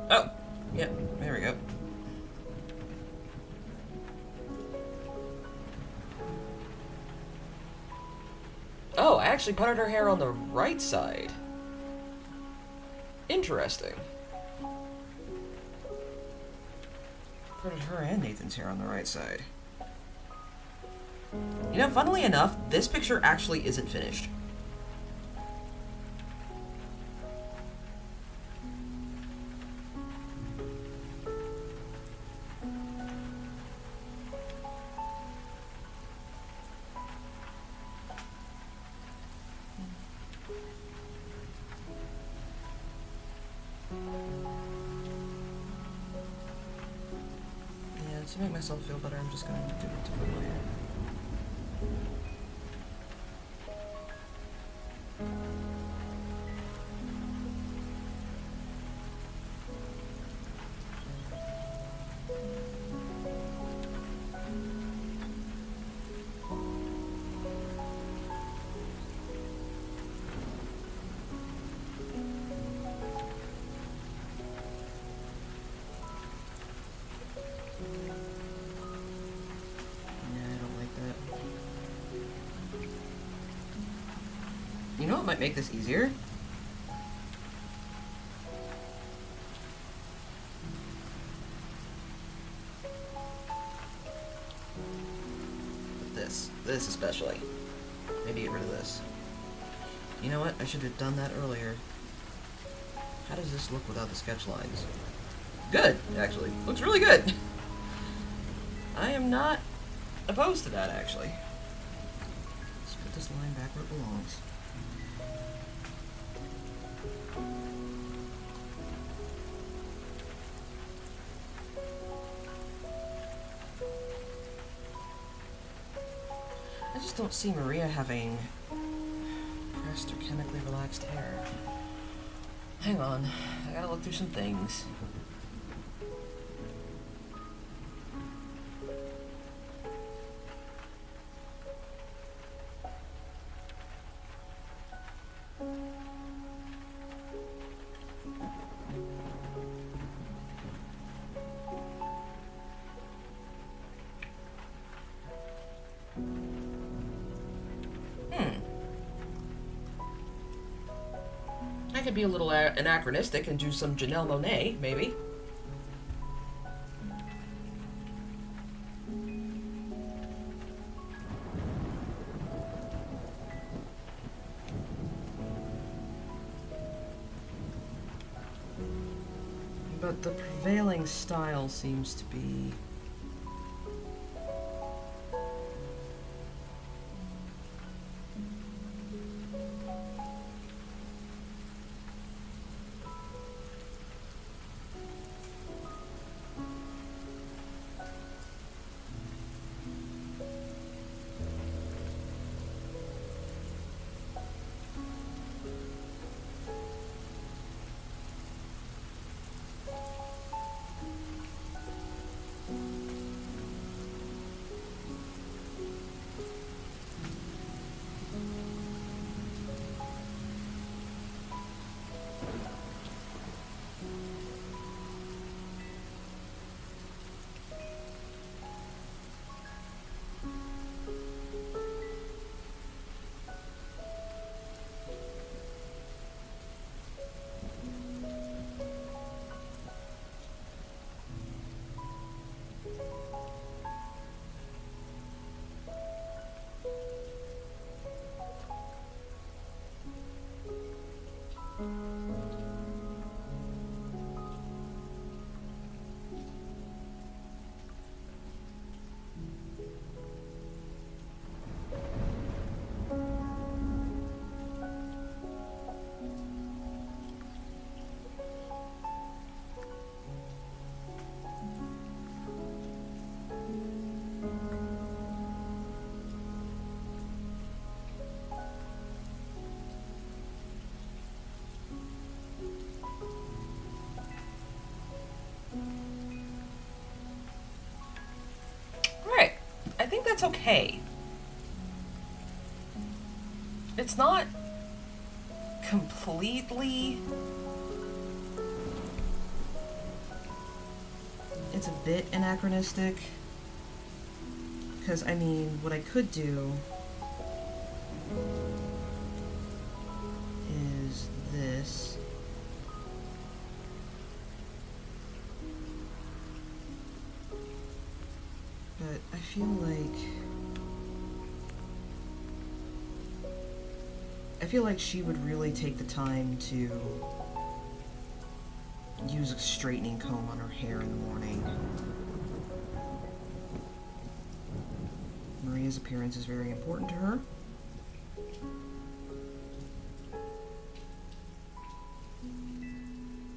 Oh! Yeah, there we go. Oh, I actually parted her hair on the right side. Interesting. Parted her and Nathan's hair on the right side. You know, funnily enough, this picture actually isn't finished. To make myself feel better, I'm just going to do it different layer. You know what might make this easier? This especially. Maybe get rid of this. You know what? I should have done that earlier. How does this look without the sketch lines? Good, actually. Looks really good. I am not opposed to that, actually. Let's put this line back where it belongs. I just don't see Maria having pressed or chemically relaxed hair. Hang on, I gotta look through some things. I could be a little anachronistic and do some Janelle Monáe, maybe. But the prevailing style seems to be... that's okay. It's not completely... It's a bit anachronistic. Because, I mean, what I could do is this. But I feel like she would really take the time to use a straightening comb on her hair in the morning. Maria's appearance is very important to her.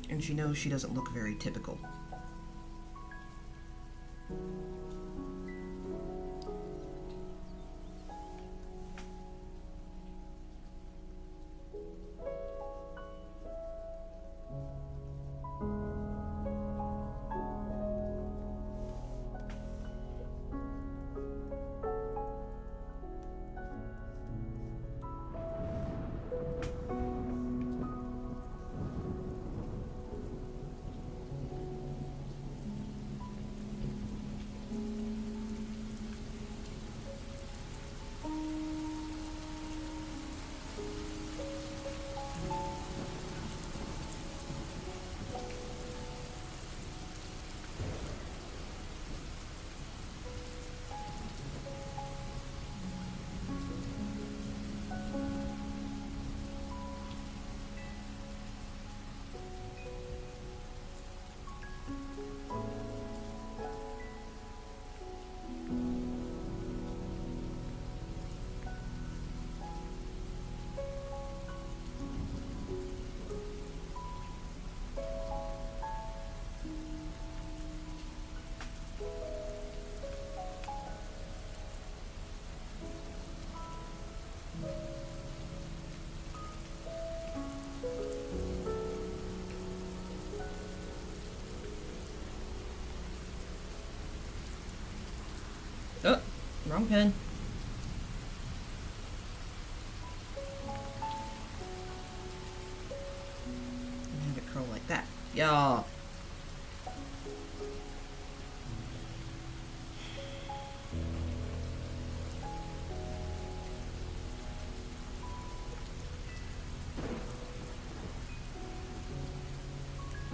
And she knows she doesn't look very typical. Oh, wrong pen. Have it curl like that. Yeah.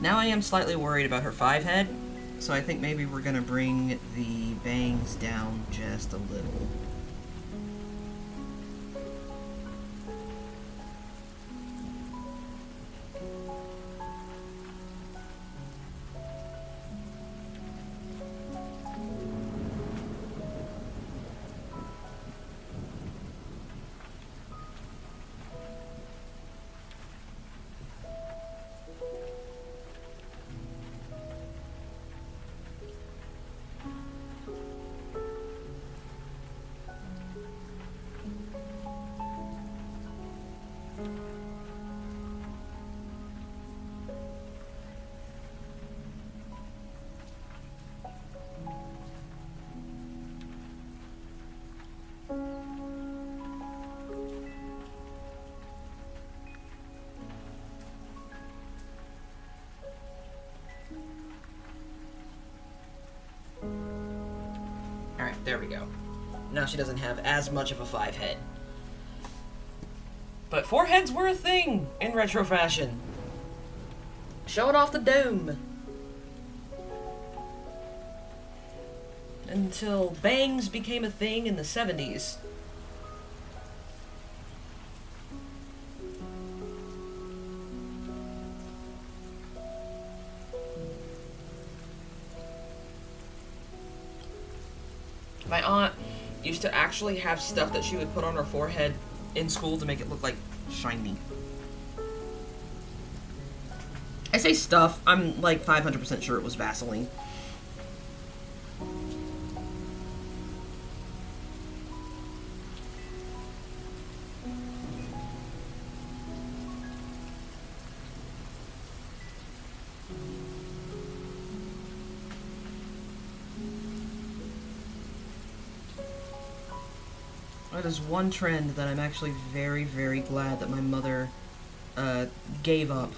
Now I am slightly worried about her 5-head, so I think maybe we're gonna bring the bangs down just a little. Alright, there we go. Now she doesn't have as much of a 5-head. But 4 heads were a thing in retro fashion. Showing off the dome. Until bangs became a thing in the 70s. My aunt used to actually have stuff that she would put on her forehead in school to make it look like shiny. I say stuff, I'm like 500% sure it was Vaseline. That is one trend that I'm actually very, very glad that my mother gave up.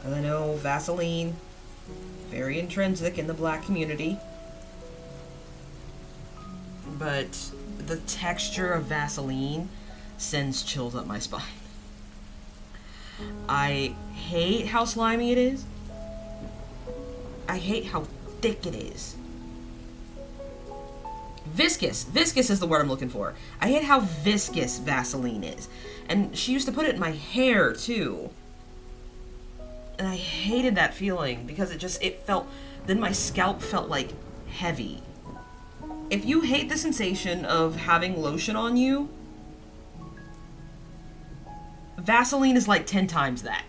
And I know Vaseline, very intrinsic in the black community, but the texture of Vaseline sends chills up my spine. I hate how slimy it is. I hate how thick it is. Viscous. Viscous is the word I'm looking for. I hate how viscous Vaseline is. And she used to put it in my hair, too. And I hated that feeling because it felt, then my scalp felt like heavy. If you hate the sensation of having lotion on you, Vaseline is like 10 times that.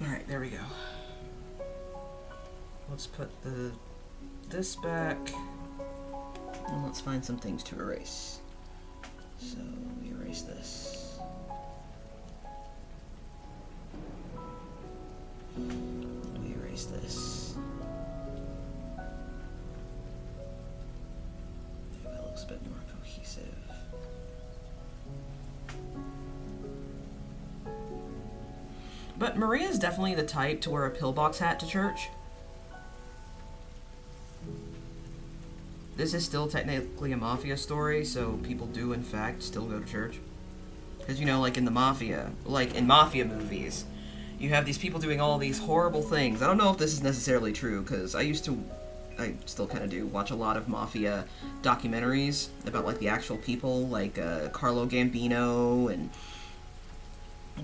Alright, there we go. Let's put this back. And let's find some things to erase. So, we erase this. And we erase this. Maybe that looks a bit more cohesive. But Maria's definitely the type to wear a pillbox hat to church. This is still technically a mafia story, so people do, in fact, still go to church. Because, you know, like in the mafia, like in mafia movies, you have these people doing all these horrible things. I don't know if this is necessarily true, because I still kind of do, watch a lot of mafia documentaries about, like, the actual people, like Carlo Gambino and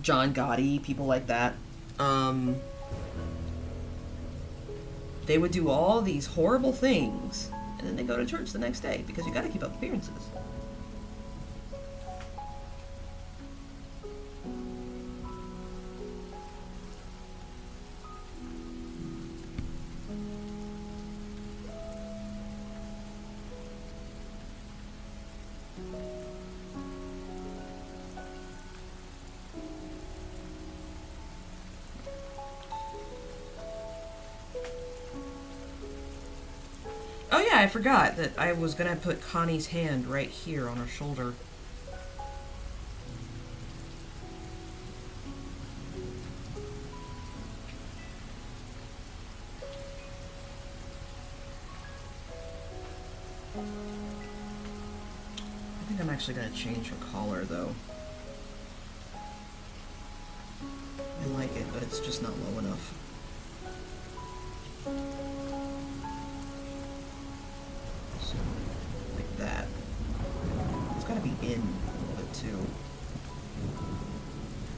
John Gotti, people like that. They would do all these horrible things, and then they go to church the next day, because you gotta keep up appearances. Oh yeah, I forgot that I was gonna put Connie's hand right here on her shoulder. I think I'm actually gonna change her collar though. I like it, but it's just not low enough. Like that. It's gotta be in a little bit too.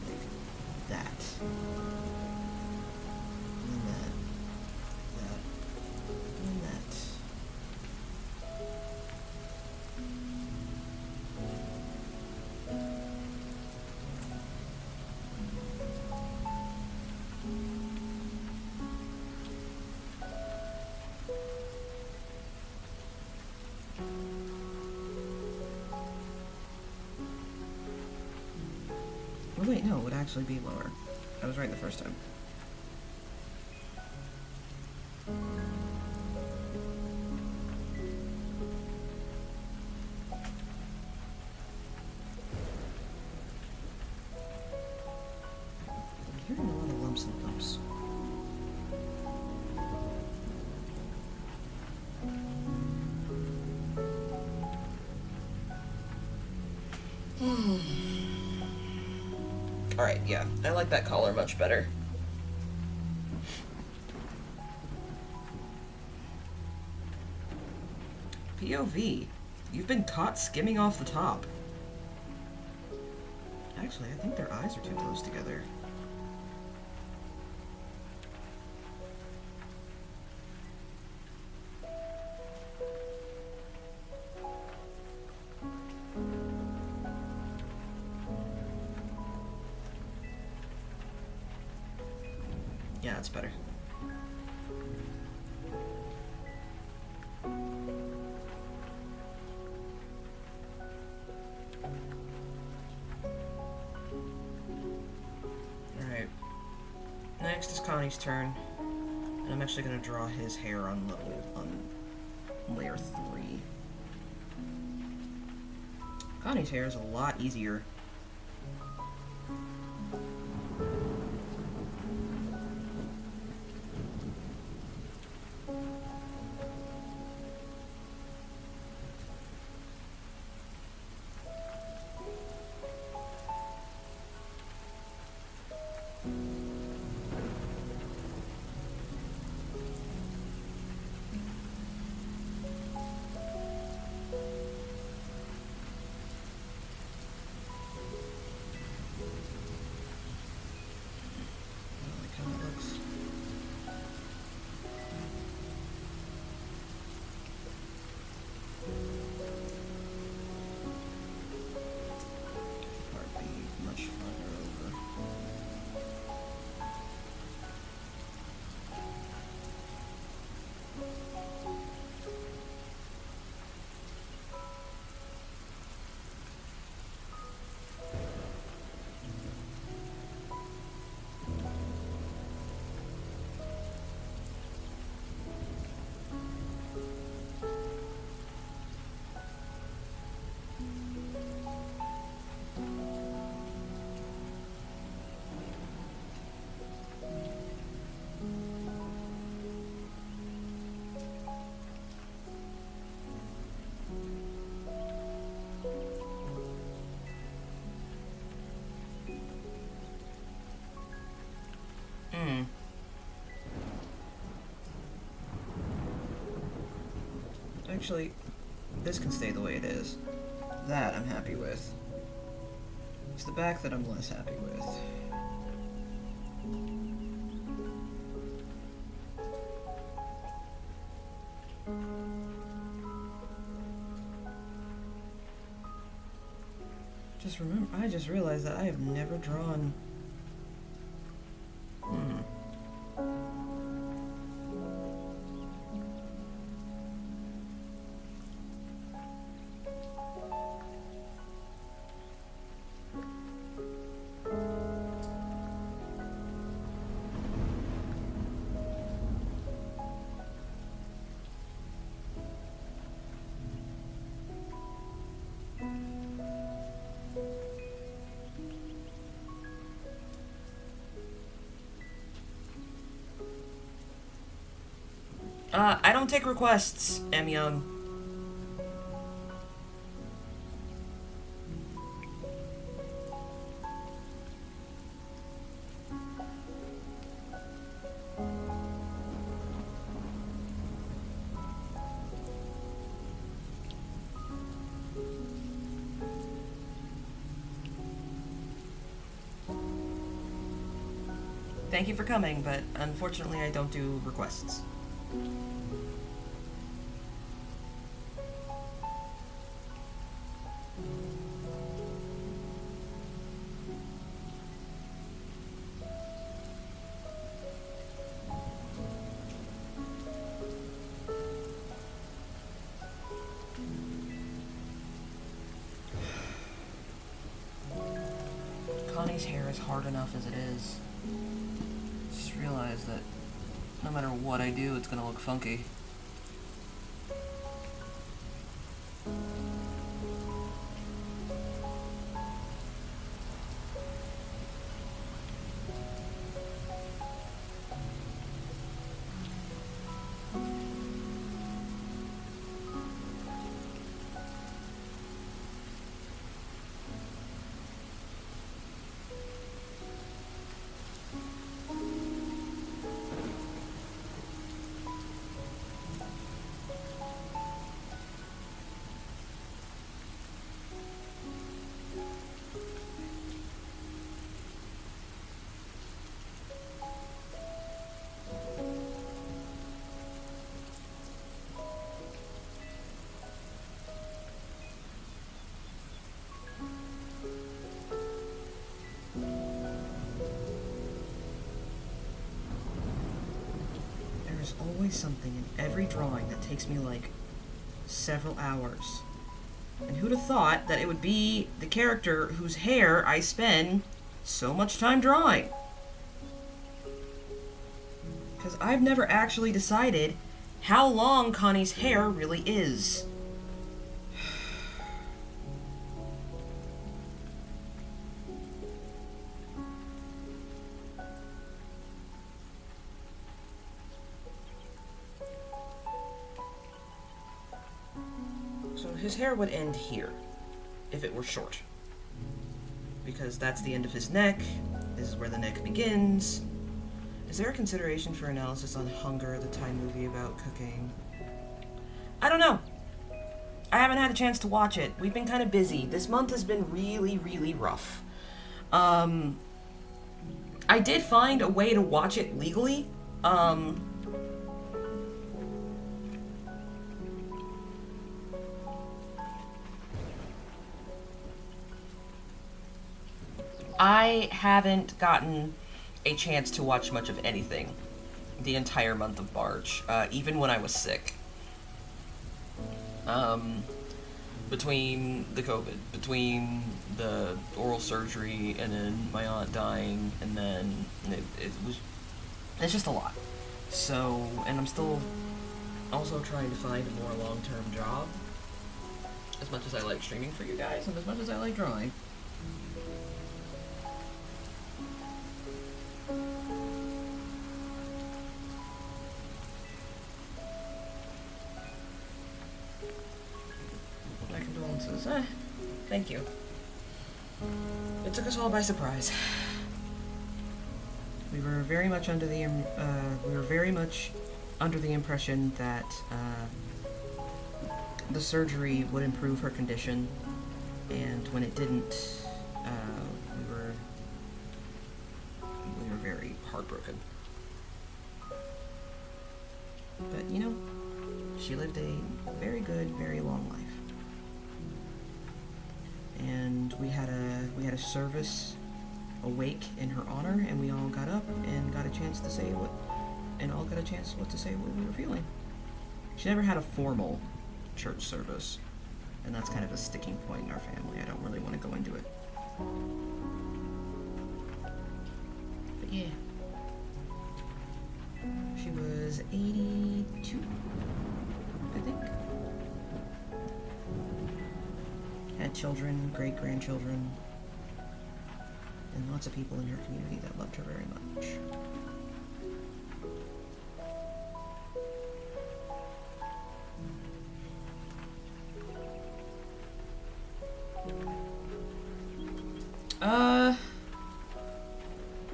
Like that. And then that. That. And then that. Oh wait, no, it would actually be lower. I was right the first time. I'm hearing a lot of lumps and bumps. Alright, yeah, I like that collar much better. POV. You've been caught skimming off the top. Actually, I think their eyes are too close together. Yeah, that's better. Alright. Next is Connie's turn. And I'm actually going to draw his hair on layer 3. Connie's hair is a lot easier. Actually, this can stay the way it is. That I'm happy with. It's the back that I'm less happy with. I just realized that I have never drawn... I don't take requests, M. Young. Thank you for coming, but unfortunately I don't do requests. Connie's hair is hard enough as it is. Just realize that no matter what I do, it's gonna look funky. There's always something in every drawing that takes me like several hours. And who'd have thought that it would be the character whose hair I spend so much time drawing? Because I've never actually decided how long Connie's hair really is. So his hair would end here, if it were short. Because that's the end of his neck, this is where the neck begins. Is there a consideration for analysis on Hunger, the Thai movie about cooking? I don't know. I haven't had a chance to watch it. We've been kind of busy. This month has been really, really rough. I did find a way to watch it legally. I haven't gotten a chance to watch much of anything the entire month of March, even when I was sick. Between the COVID, between the oral surgery, and then my aunt dying, and then it's just a lot. So, and I'm still also trying to find a more long-term job. As much as I like streaming for you guys, and as much as I like drawing. My condolences. Thank you. It took us all by surprise. We were very much under the impression that the surgery would improve her condition, and when it didn't, we were very heartbroken. But you know, she lived a very good, very long life. And we had a service, a wake in her honor, and we all got up and got a chance to say what we were feeling. She never had a formal church service, and that's kind of a sticking point in our family. I don't really want to go into it. But yeah. She was 82, I think. Had children, great-grandchildren, and lots of people in her community that loved her very much.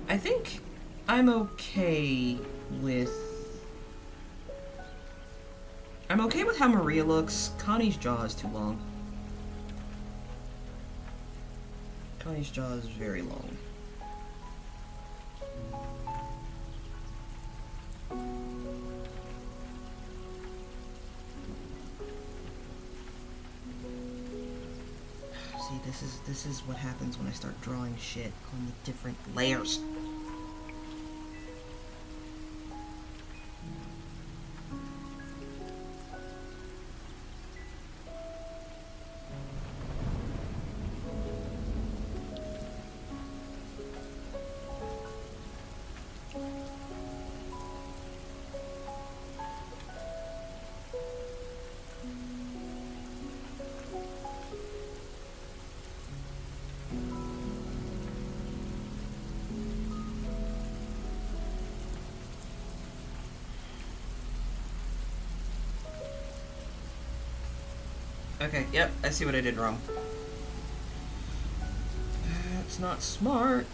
I think I'm okay with how Maria looks. Connie's jaw is too long. Connie's jaw is very long. See, this is what happens when I start drawing shit on the different layers. Okay, yep, I see what I did wrong. That's not smart.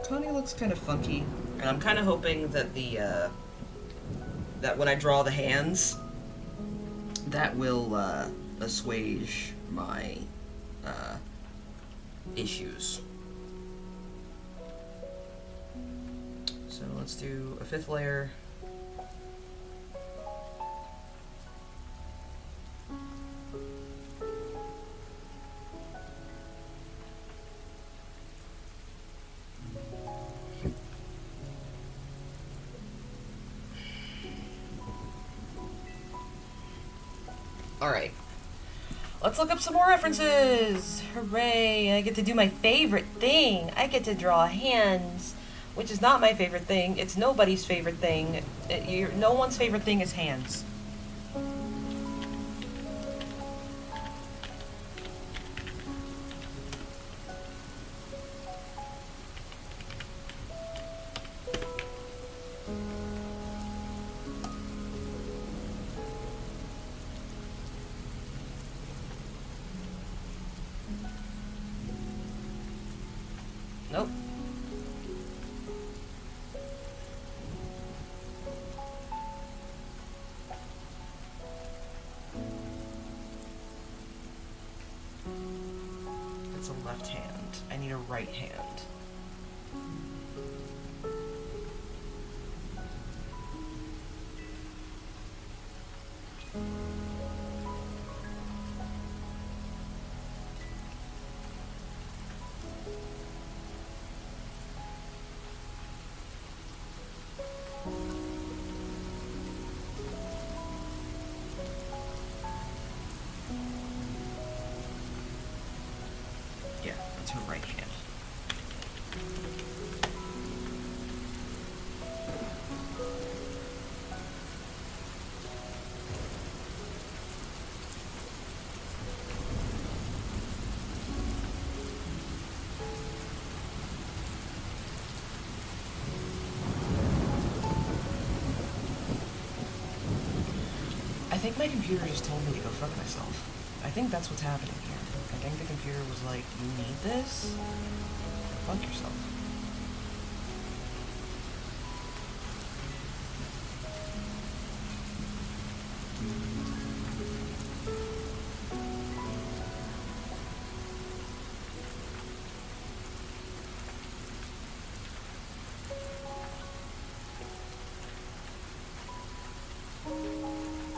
Connie looks kind of funky, and I'm kind of hoping that that when I draw the hands, that will assuage my issues. So let's do a 5th layer. Alright. Let's look up some more references! Hooray! I get to do my favorite thing! I get to draw hands! Which is not my favorite thing. It's nobody's favorite thing. No one's favorite thing is hands. Nope. It's a left hand. I need a right hand. Yeah, that's her right hand. I think my computer just told me to go fuck myself. I think that's what's happening here. I think the computer was like, you need this? Go fuck yourself.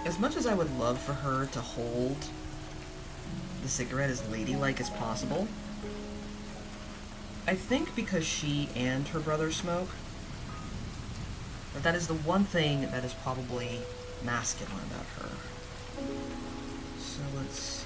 As much as I would love for her to hold the cigarette as ladylike as possible, I think because she and her brother smoke, that is the one thing that is probably masculine about her. So let's see.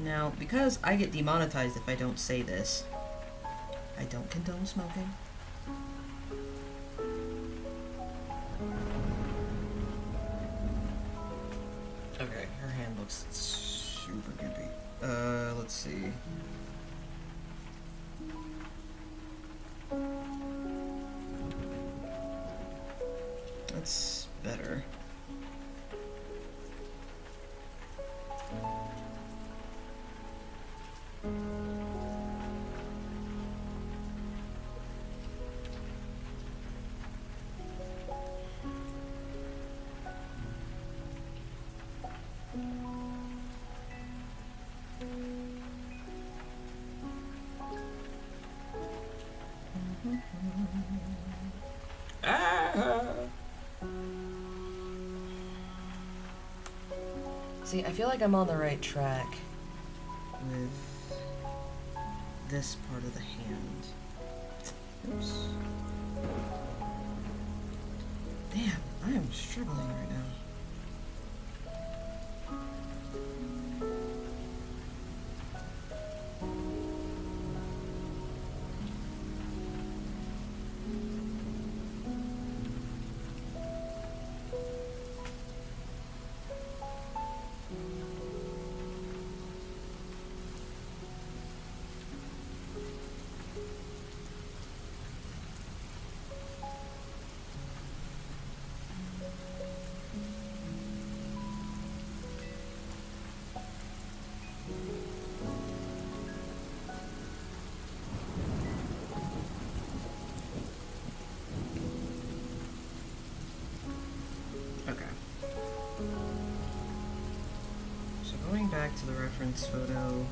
Now, because I get demonetized if I don't say this, I don't condone smoking. Okay, her hand looks super gimpy. Let's see. That's better. Ah. See, I feel like I'm on the right track with this part of the hand. Oops. Damn, I am struggling right now. Going back to the reference photo,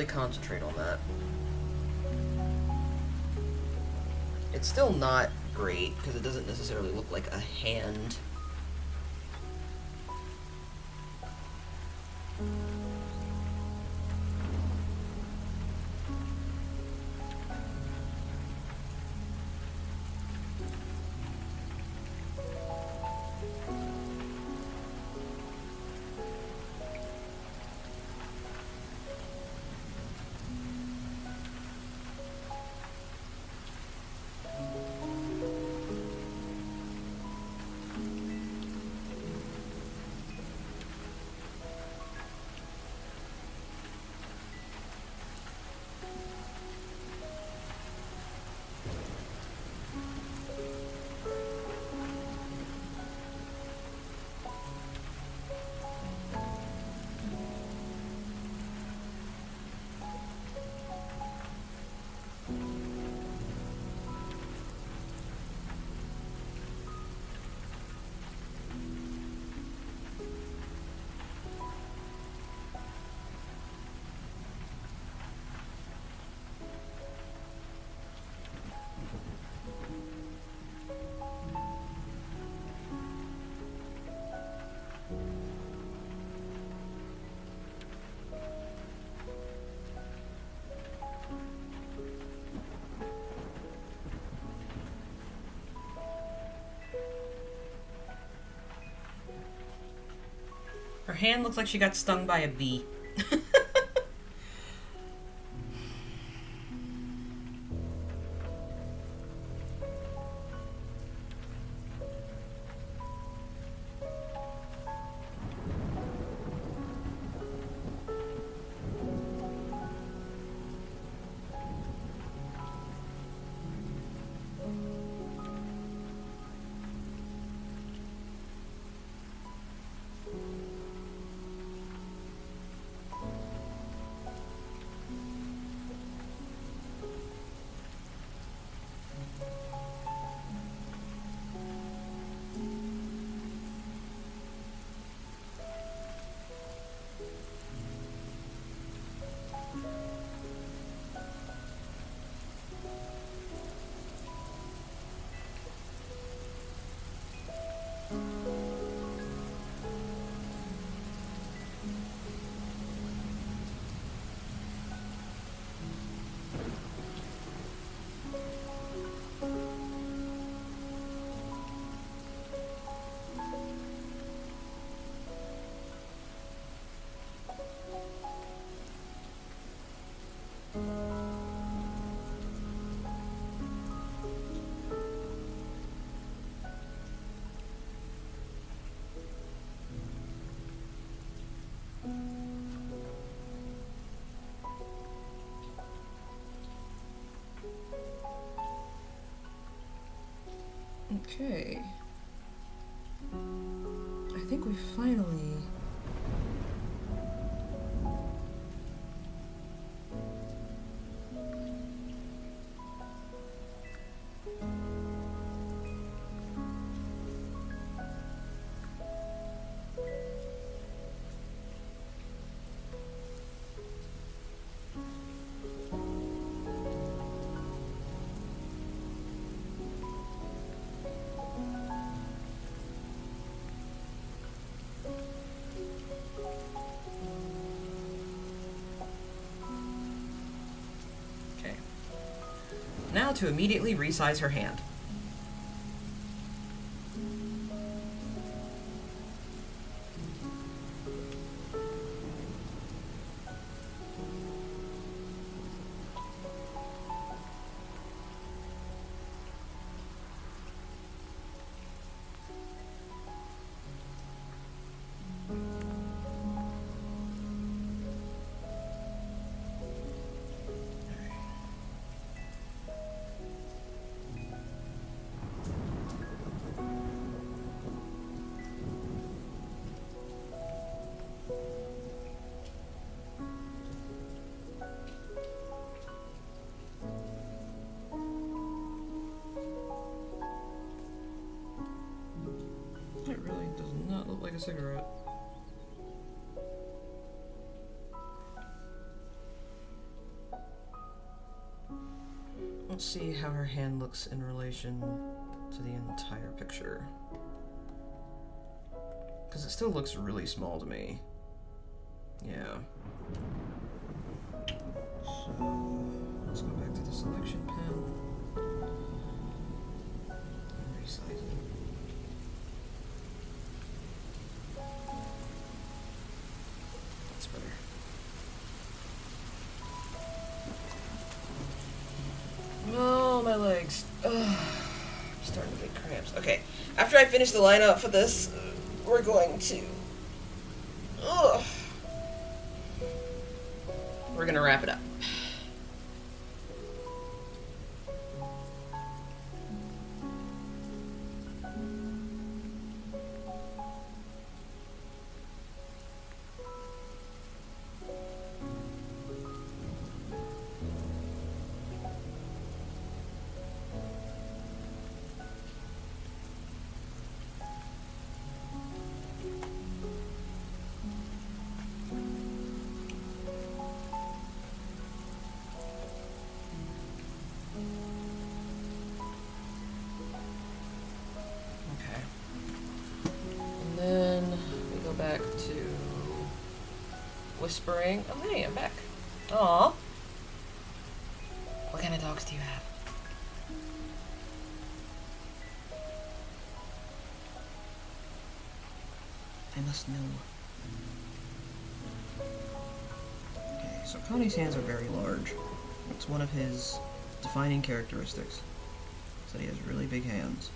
concentrate on that. It's still not great, because it doesn't necessarily look like a hand. Her hand looks like she got stung by a bee. Okay. I think we finally... Now to immediately resize her hand. That really does not look like a cigarette. don't see how her hand looks in relation to the entire picture. Because it still looks really small to me. Yeah. So, let's go back to the selection pen. Resize it. That's better. Oh, my legs. Ugh. I'm starting to get cramps. Okay, after I finish the lineup for this, we're going to... Ugh. We're gonna wrap it up. Back to whispering. Oh, hey, I'm back. Aw. What kind of dogs do you have? I must know. Okay, so Connie's hands are very large. It's one of his defining characteristics. So he has really big hands.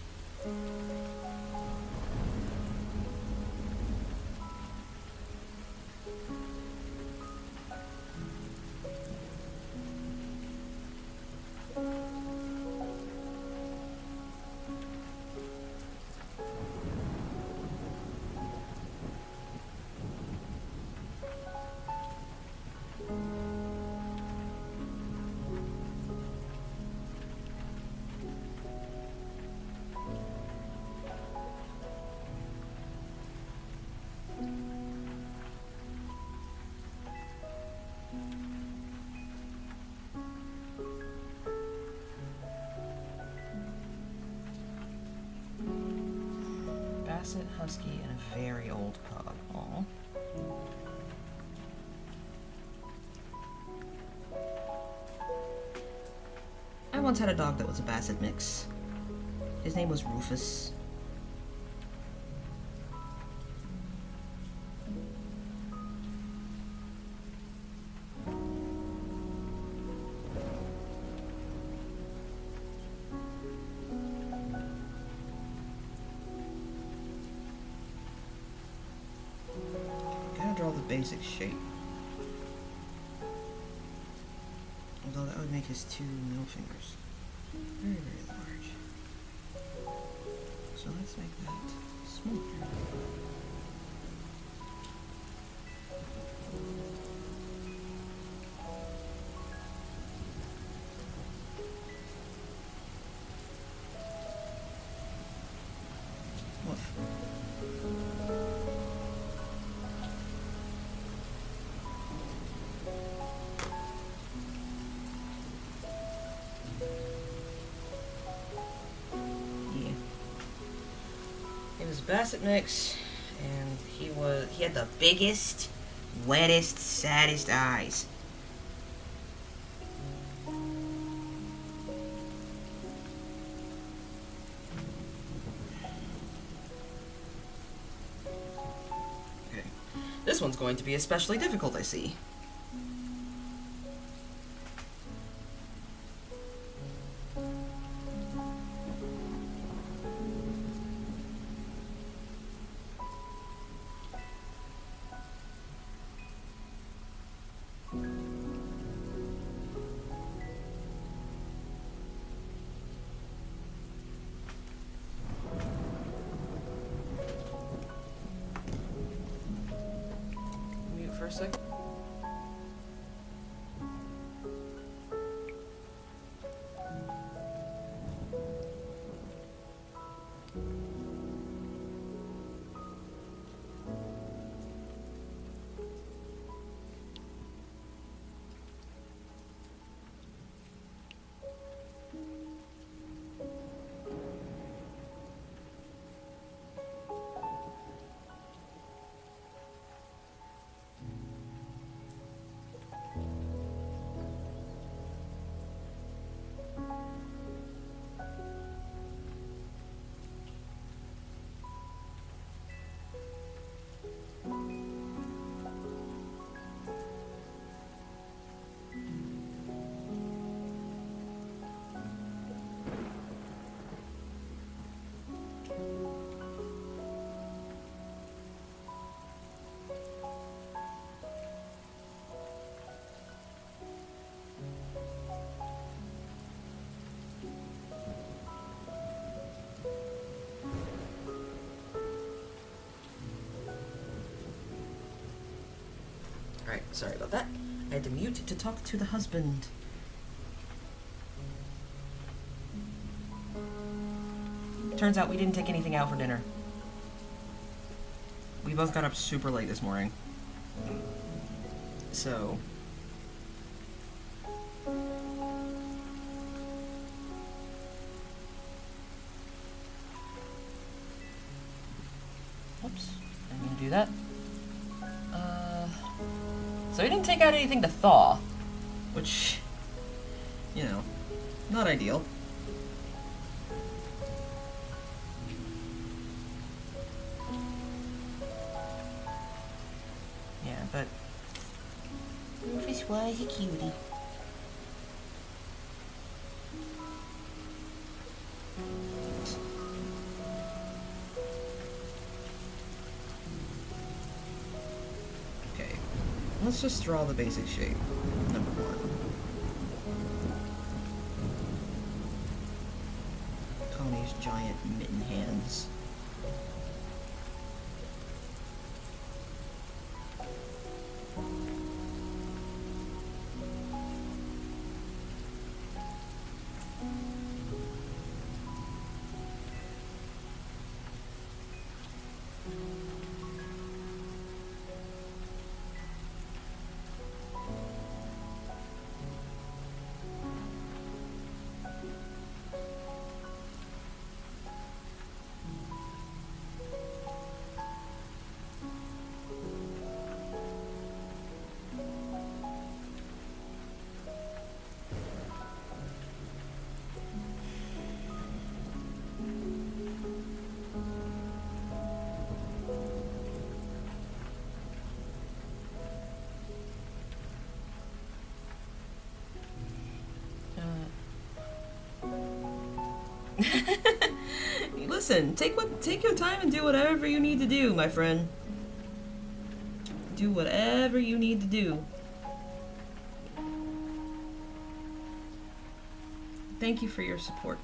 Basset, husky, and a very old pug. Aww. I once had a dog that was a Basset mix. His name was Rufus. Draw the basic shape. Although that would make his two middle fingers very, very large. So let's make that smaller. Woof. Basset mix, and he had the biggest, wettest, saddest eyes. Okay. This one's going to be especially difficult, I see. For a sec. Alright, sorry about that. I had to mute to talk to the husband. Turns out we didn't take anything out for dinner. We both got up super late this morning. So... Oops, I'm gonna do that. So we didn't take out anything to thaw, which, you know, not ideal. Yeah, but Rufus was a cutie. Let's just draw the basic shape. Number 1. Connie's giant mitten hands. Listen, take your time and do whatever you need to do, my friend. Do whatever you need to do. Thank you for your support.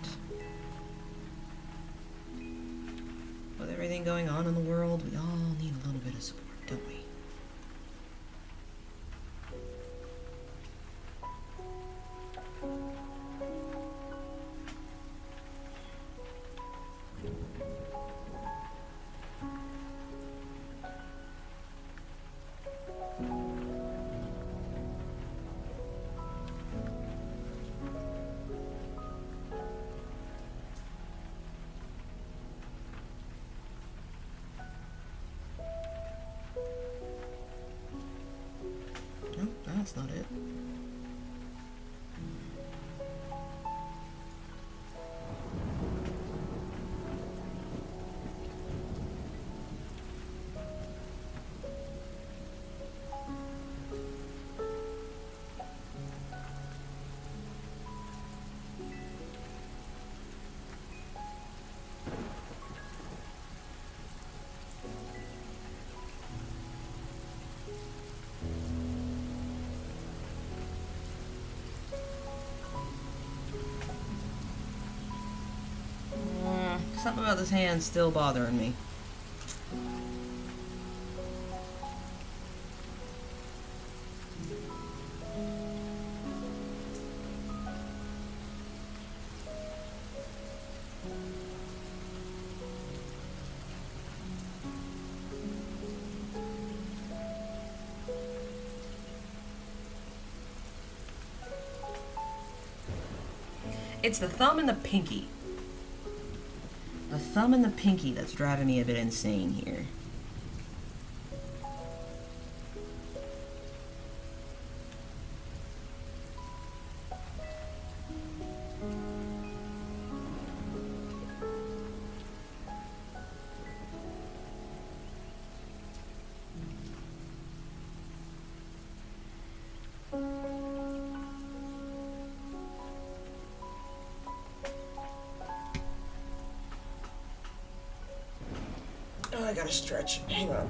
With everything going on in the world, we all need a little bit of support, don't we? That's not it. Something about this hand still bothering me. It's the thumb and the pinky. The thumb and the pinky that's driving me a bit insane here. Oh, I gotta stretch. Hang on.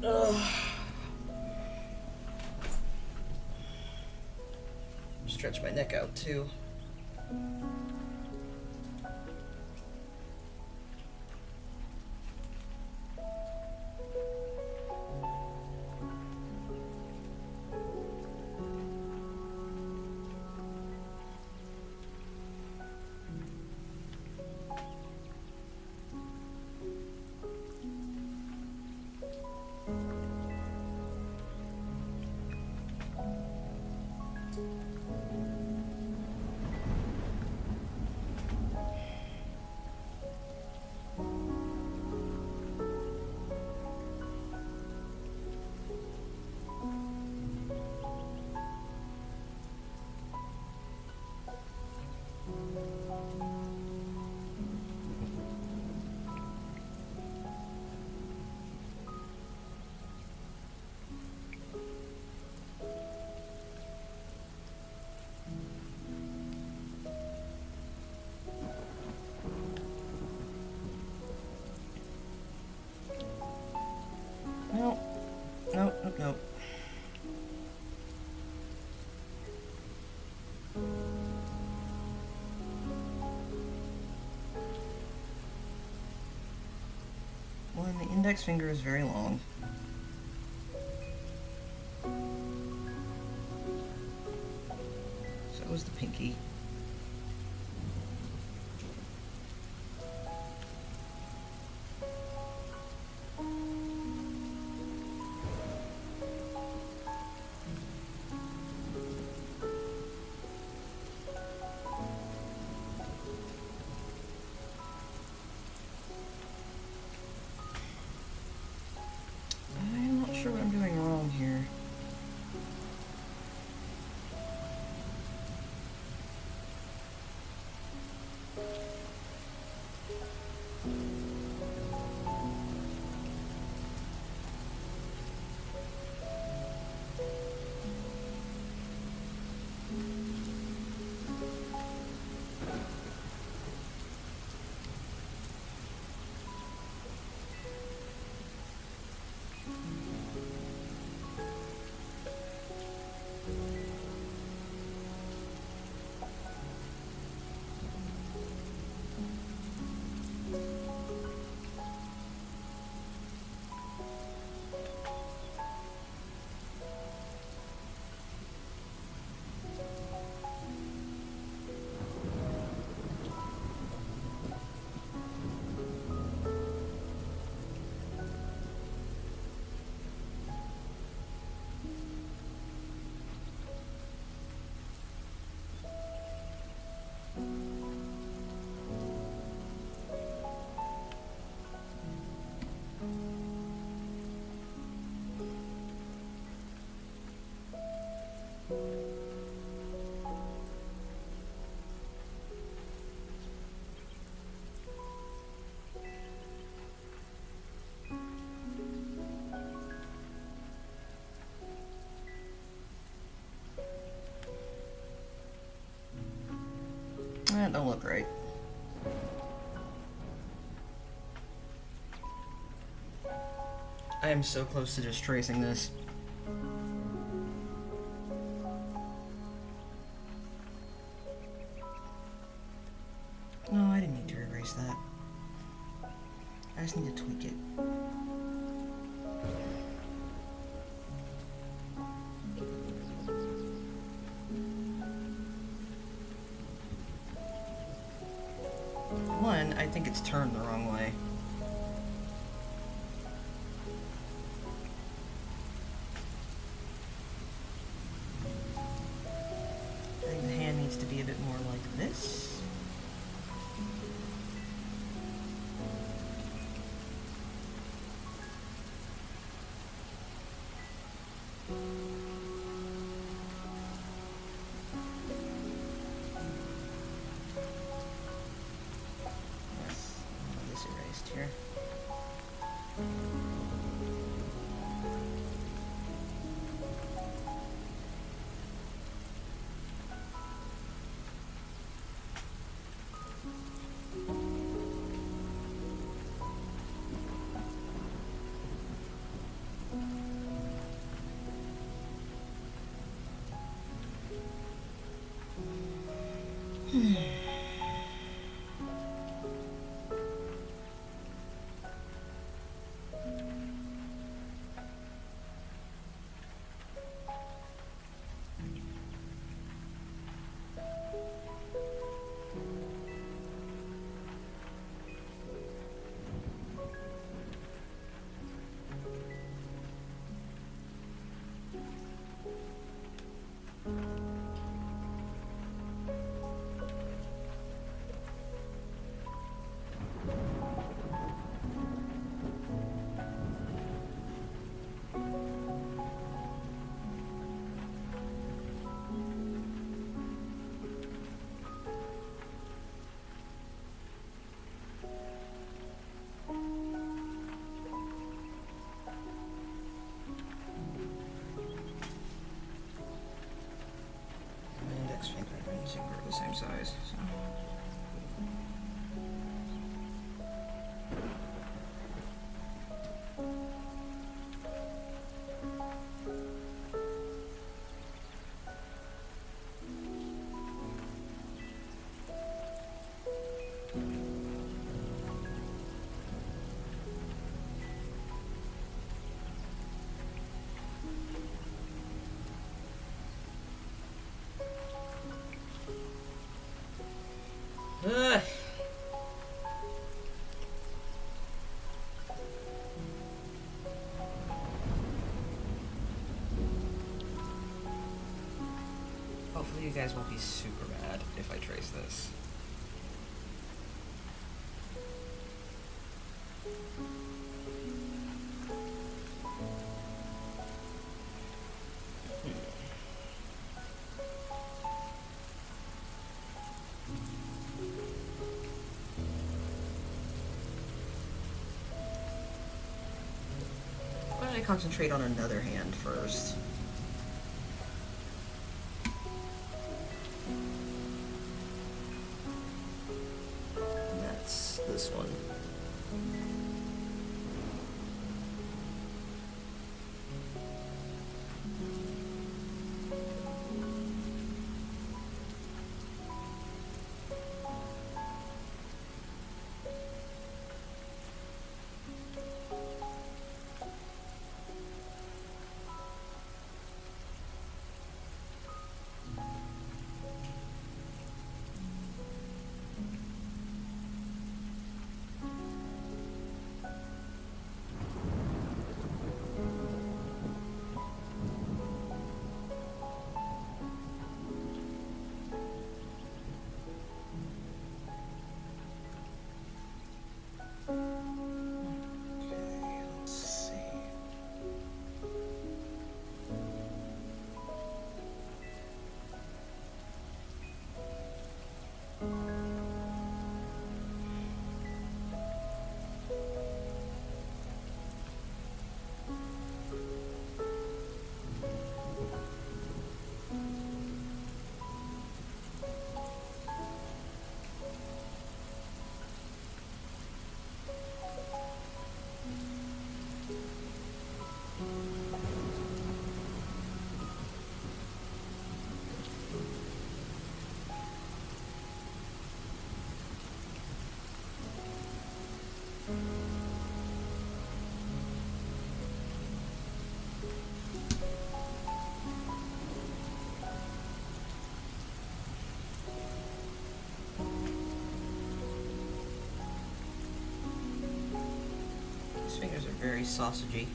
Ugh. Stretch my neck out too. Nope. Nope, nope, nope. One, the index finger is very long. So is the pinky. I'm not sure what I'm doing wrong here. That don't look right. I am so close to just tracing this. No, I didn't need to erase that. I just need to tweak it. One, I think it's turned the wrong way. I think the hand needs to be a bit more like this. Here. finger and finger are the same size. So. Ugh. Hopefully you guys won't be super mad if I trace this. Why don't I concentrate on another hand first? And that's this one. These fingers are very sausagey.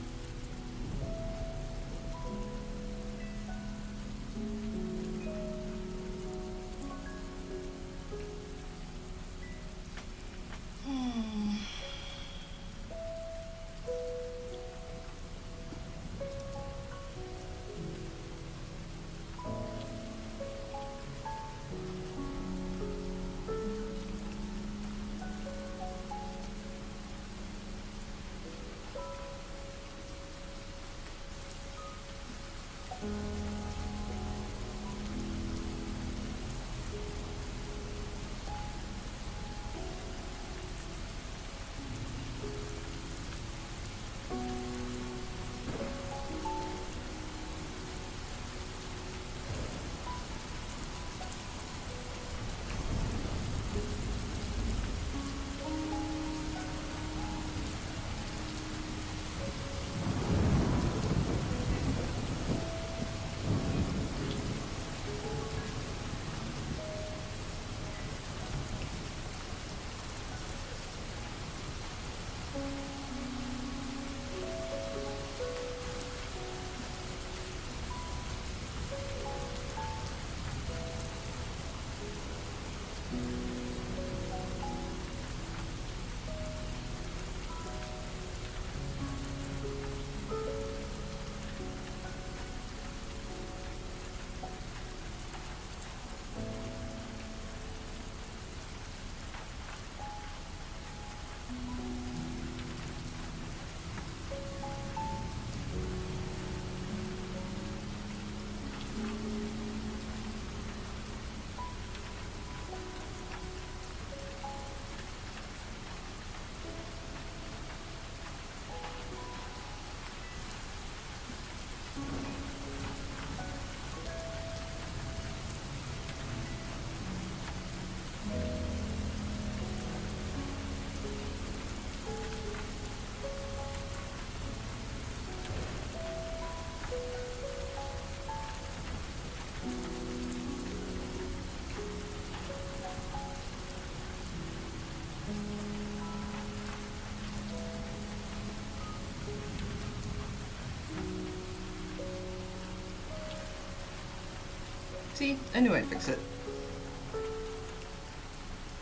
See? I knew I'd fix it.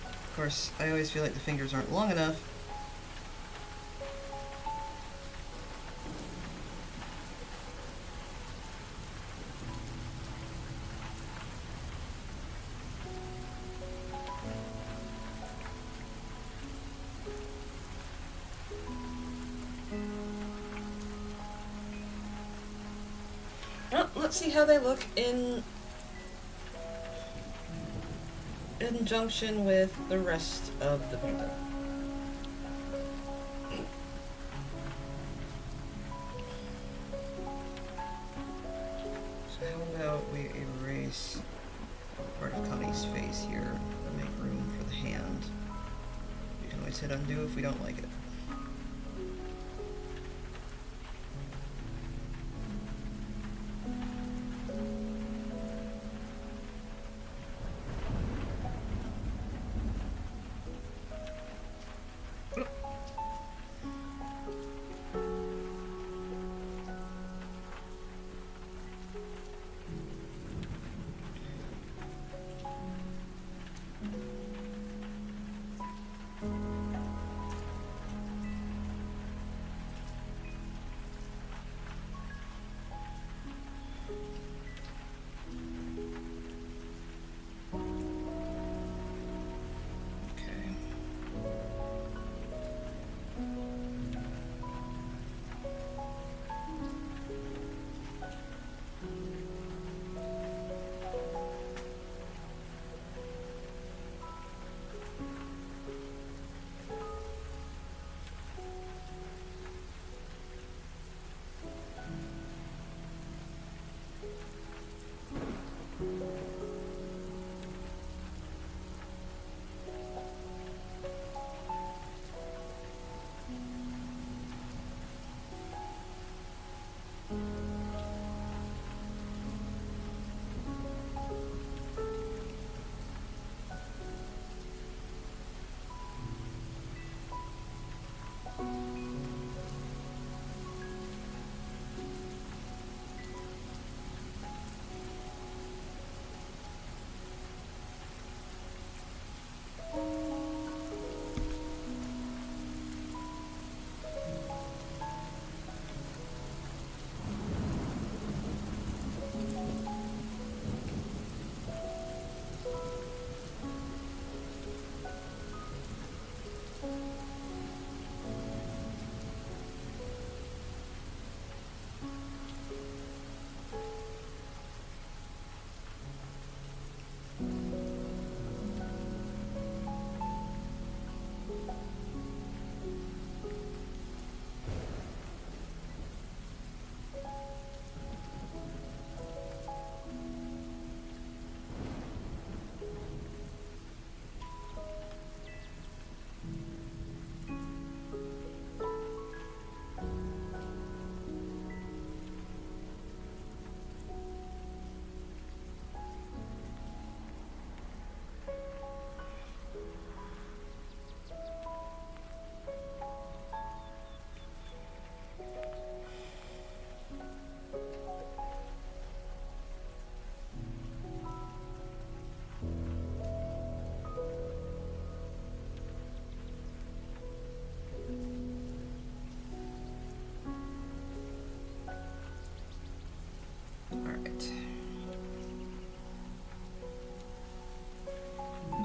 Of course, I always feel like the fingers aren't long enough. Well, let's see how they look in conjunction with the rest of the painting. So how about we erase part of Connie's face here and make room for the hand. We can always hit undo if we don't like it.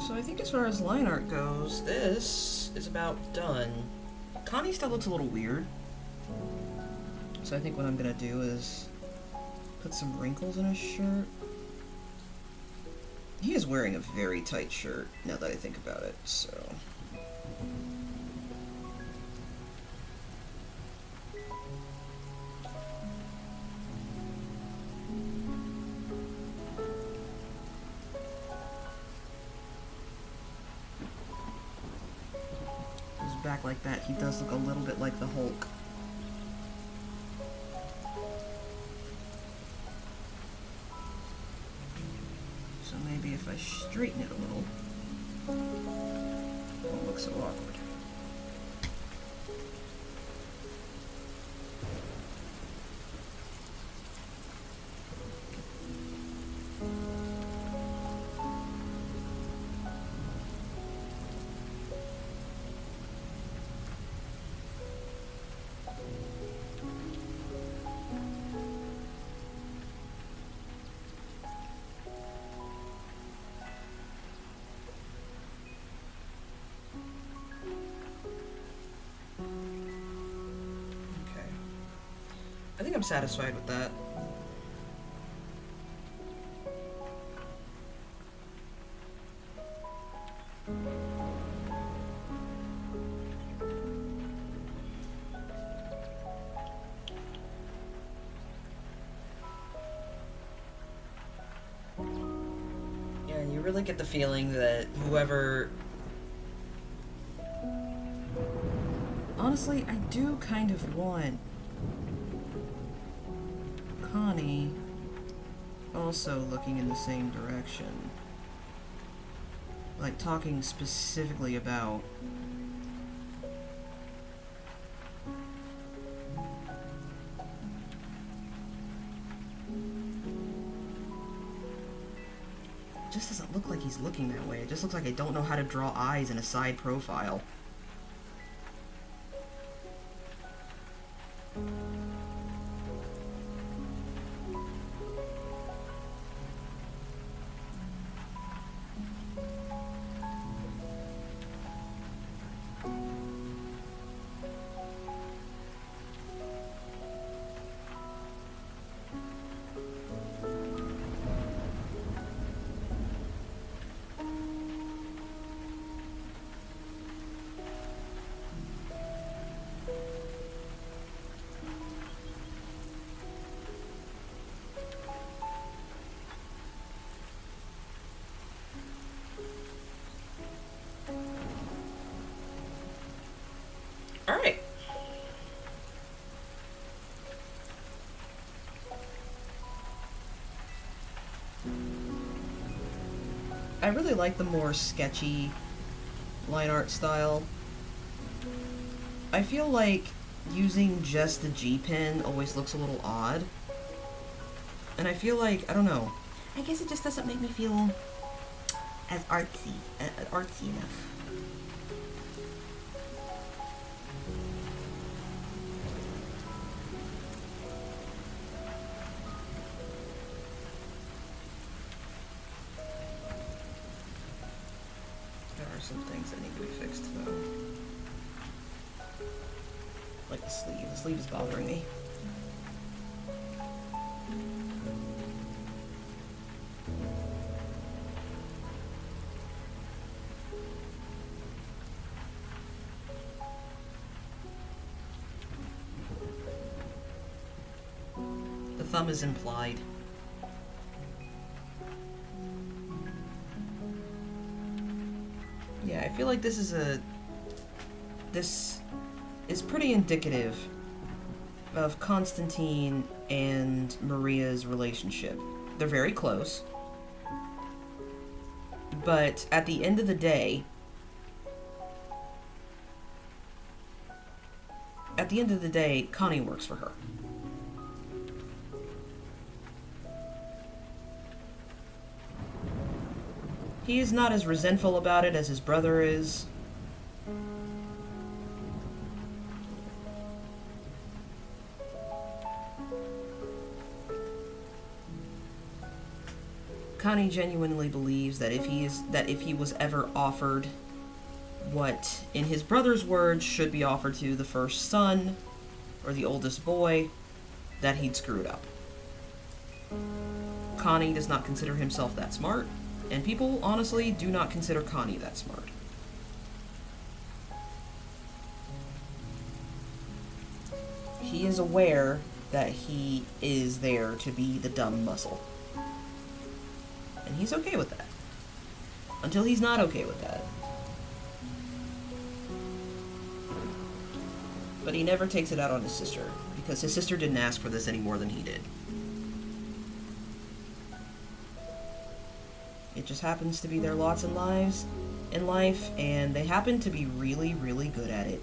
So I think as far as line art goes, this is about done. Connie still looks a little weird. So I think what I'm gonna do is put some wrinkles in his shirt. He is wearing a very tight shirt, now that I think about it, so... Back like that, he does look a little bit like the Hulk. So maybe if I straighten it a little, it won't look so awkward. think I'm satisfied with that. Yeah, you really get the feeling that whoever... Honestly, I do kind of want Connie also looking in the same direction. Like, talking specifically about... It just doesn't look like he's looking that way. It just looks like I don't know how to draw eyes in a side profile. Alright. I really like the more sketchy line art style. I feel like using just the G pen always looks a little odd. And I feel like, I don't know, I guess it just doesn't make me feel as artsy enough. There are some things that need to be fixed though. Like the sleeve. The sleeve is bothering me. The thumb is implied. Yeah, I feel like this is pretty indicative of Constantine and Maria's relationship. They're very close. But at the end of the day, Connie works for her. He is not as resentful about it as his brother is. Connie genuinely believes that if he was ever offered what, in his brother's words, should be offered to the first son, or the oldest boy, that he'd screw it up. Connie does not consider himself that smart, and people, honestly, do not consider Connie that smart. He is aware that he is there to be the dumb muscle. And he's okay with that. Until he's not okay with that. But he never takes it out on his sister, because his sister didn't ask for this any more than he did. It just happens to be their lots in life, and they happen to be really, really good at it.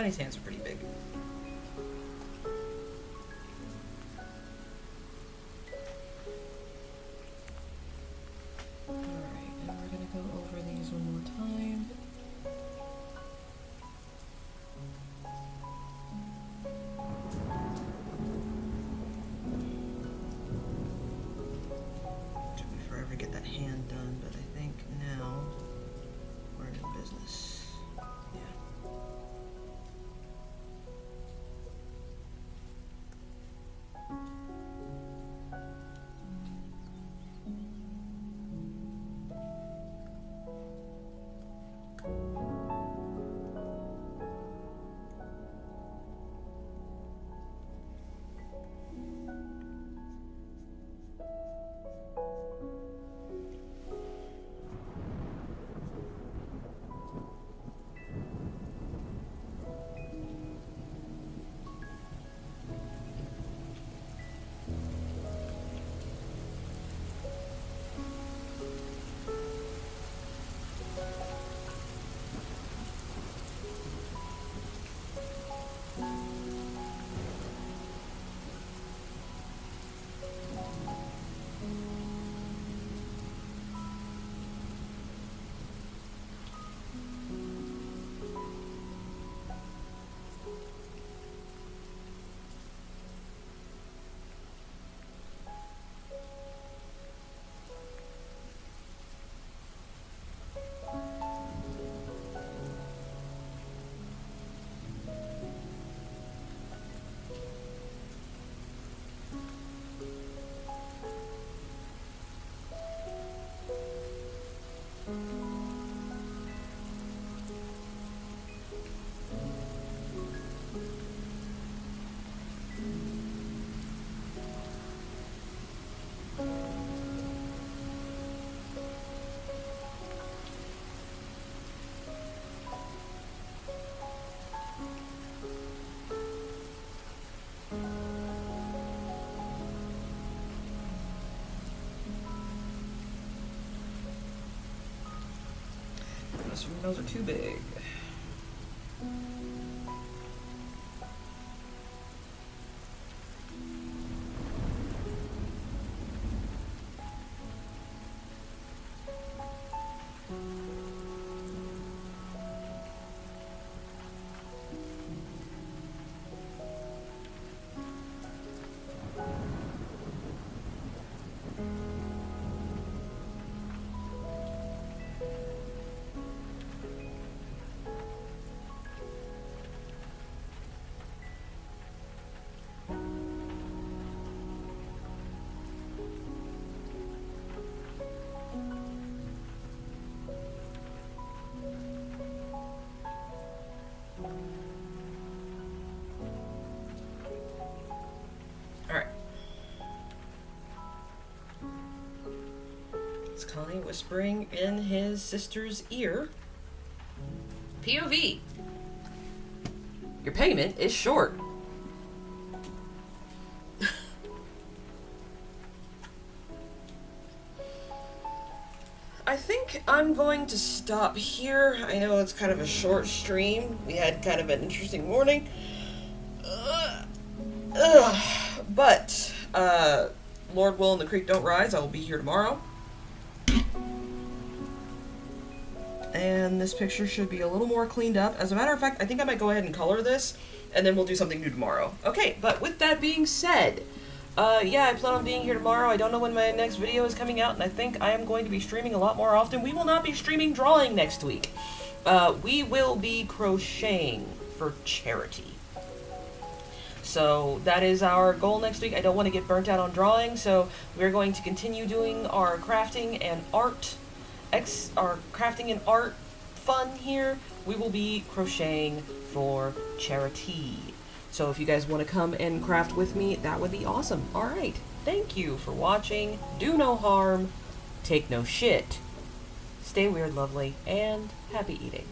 Connie's hands are pretty big. Alright, and we're gonna go over these one more time. Took me forever to get that hand done, but I think now we're in business. Yeah. Those are too big. Connie whispering in his sister's ear. POV. Your payment is short. I think I'm going to stop here. I know it's kind of a short stream. We had kind of an interesting morning. But, Lord willing the creek don't rise, I will be here tomorrow. And this picture should be a little more cleaned up. As a matter of fact, I think I might go ahead and color this, and then we'll do something new tomorrow. Okay, but with that being said, yeah, I plan on being here tomorrow. I don't know when my next video is coming out, and I think I am going to be streaming a lot more often. We will not be streaming drawing next week. We will be crocheting for charity. So that is our goal next week. I don't want to get burnt out on drawing, so we're going to continue doing our crafting and art fun here. We will be crocheting for charity. So if you guys want to come and craft with me, that would be awesome. Alright, thank you for watching. Do no harm, take no shit. Stay weird, lovely, and happy eating.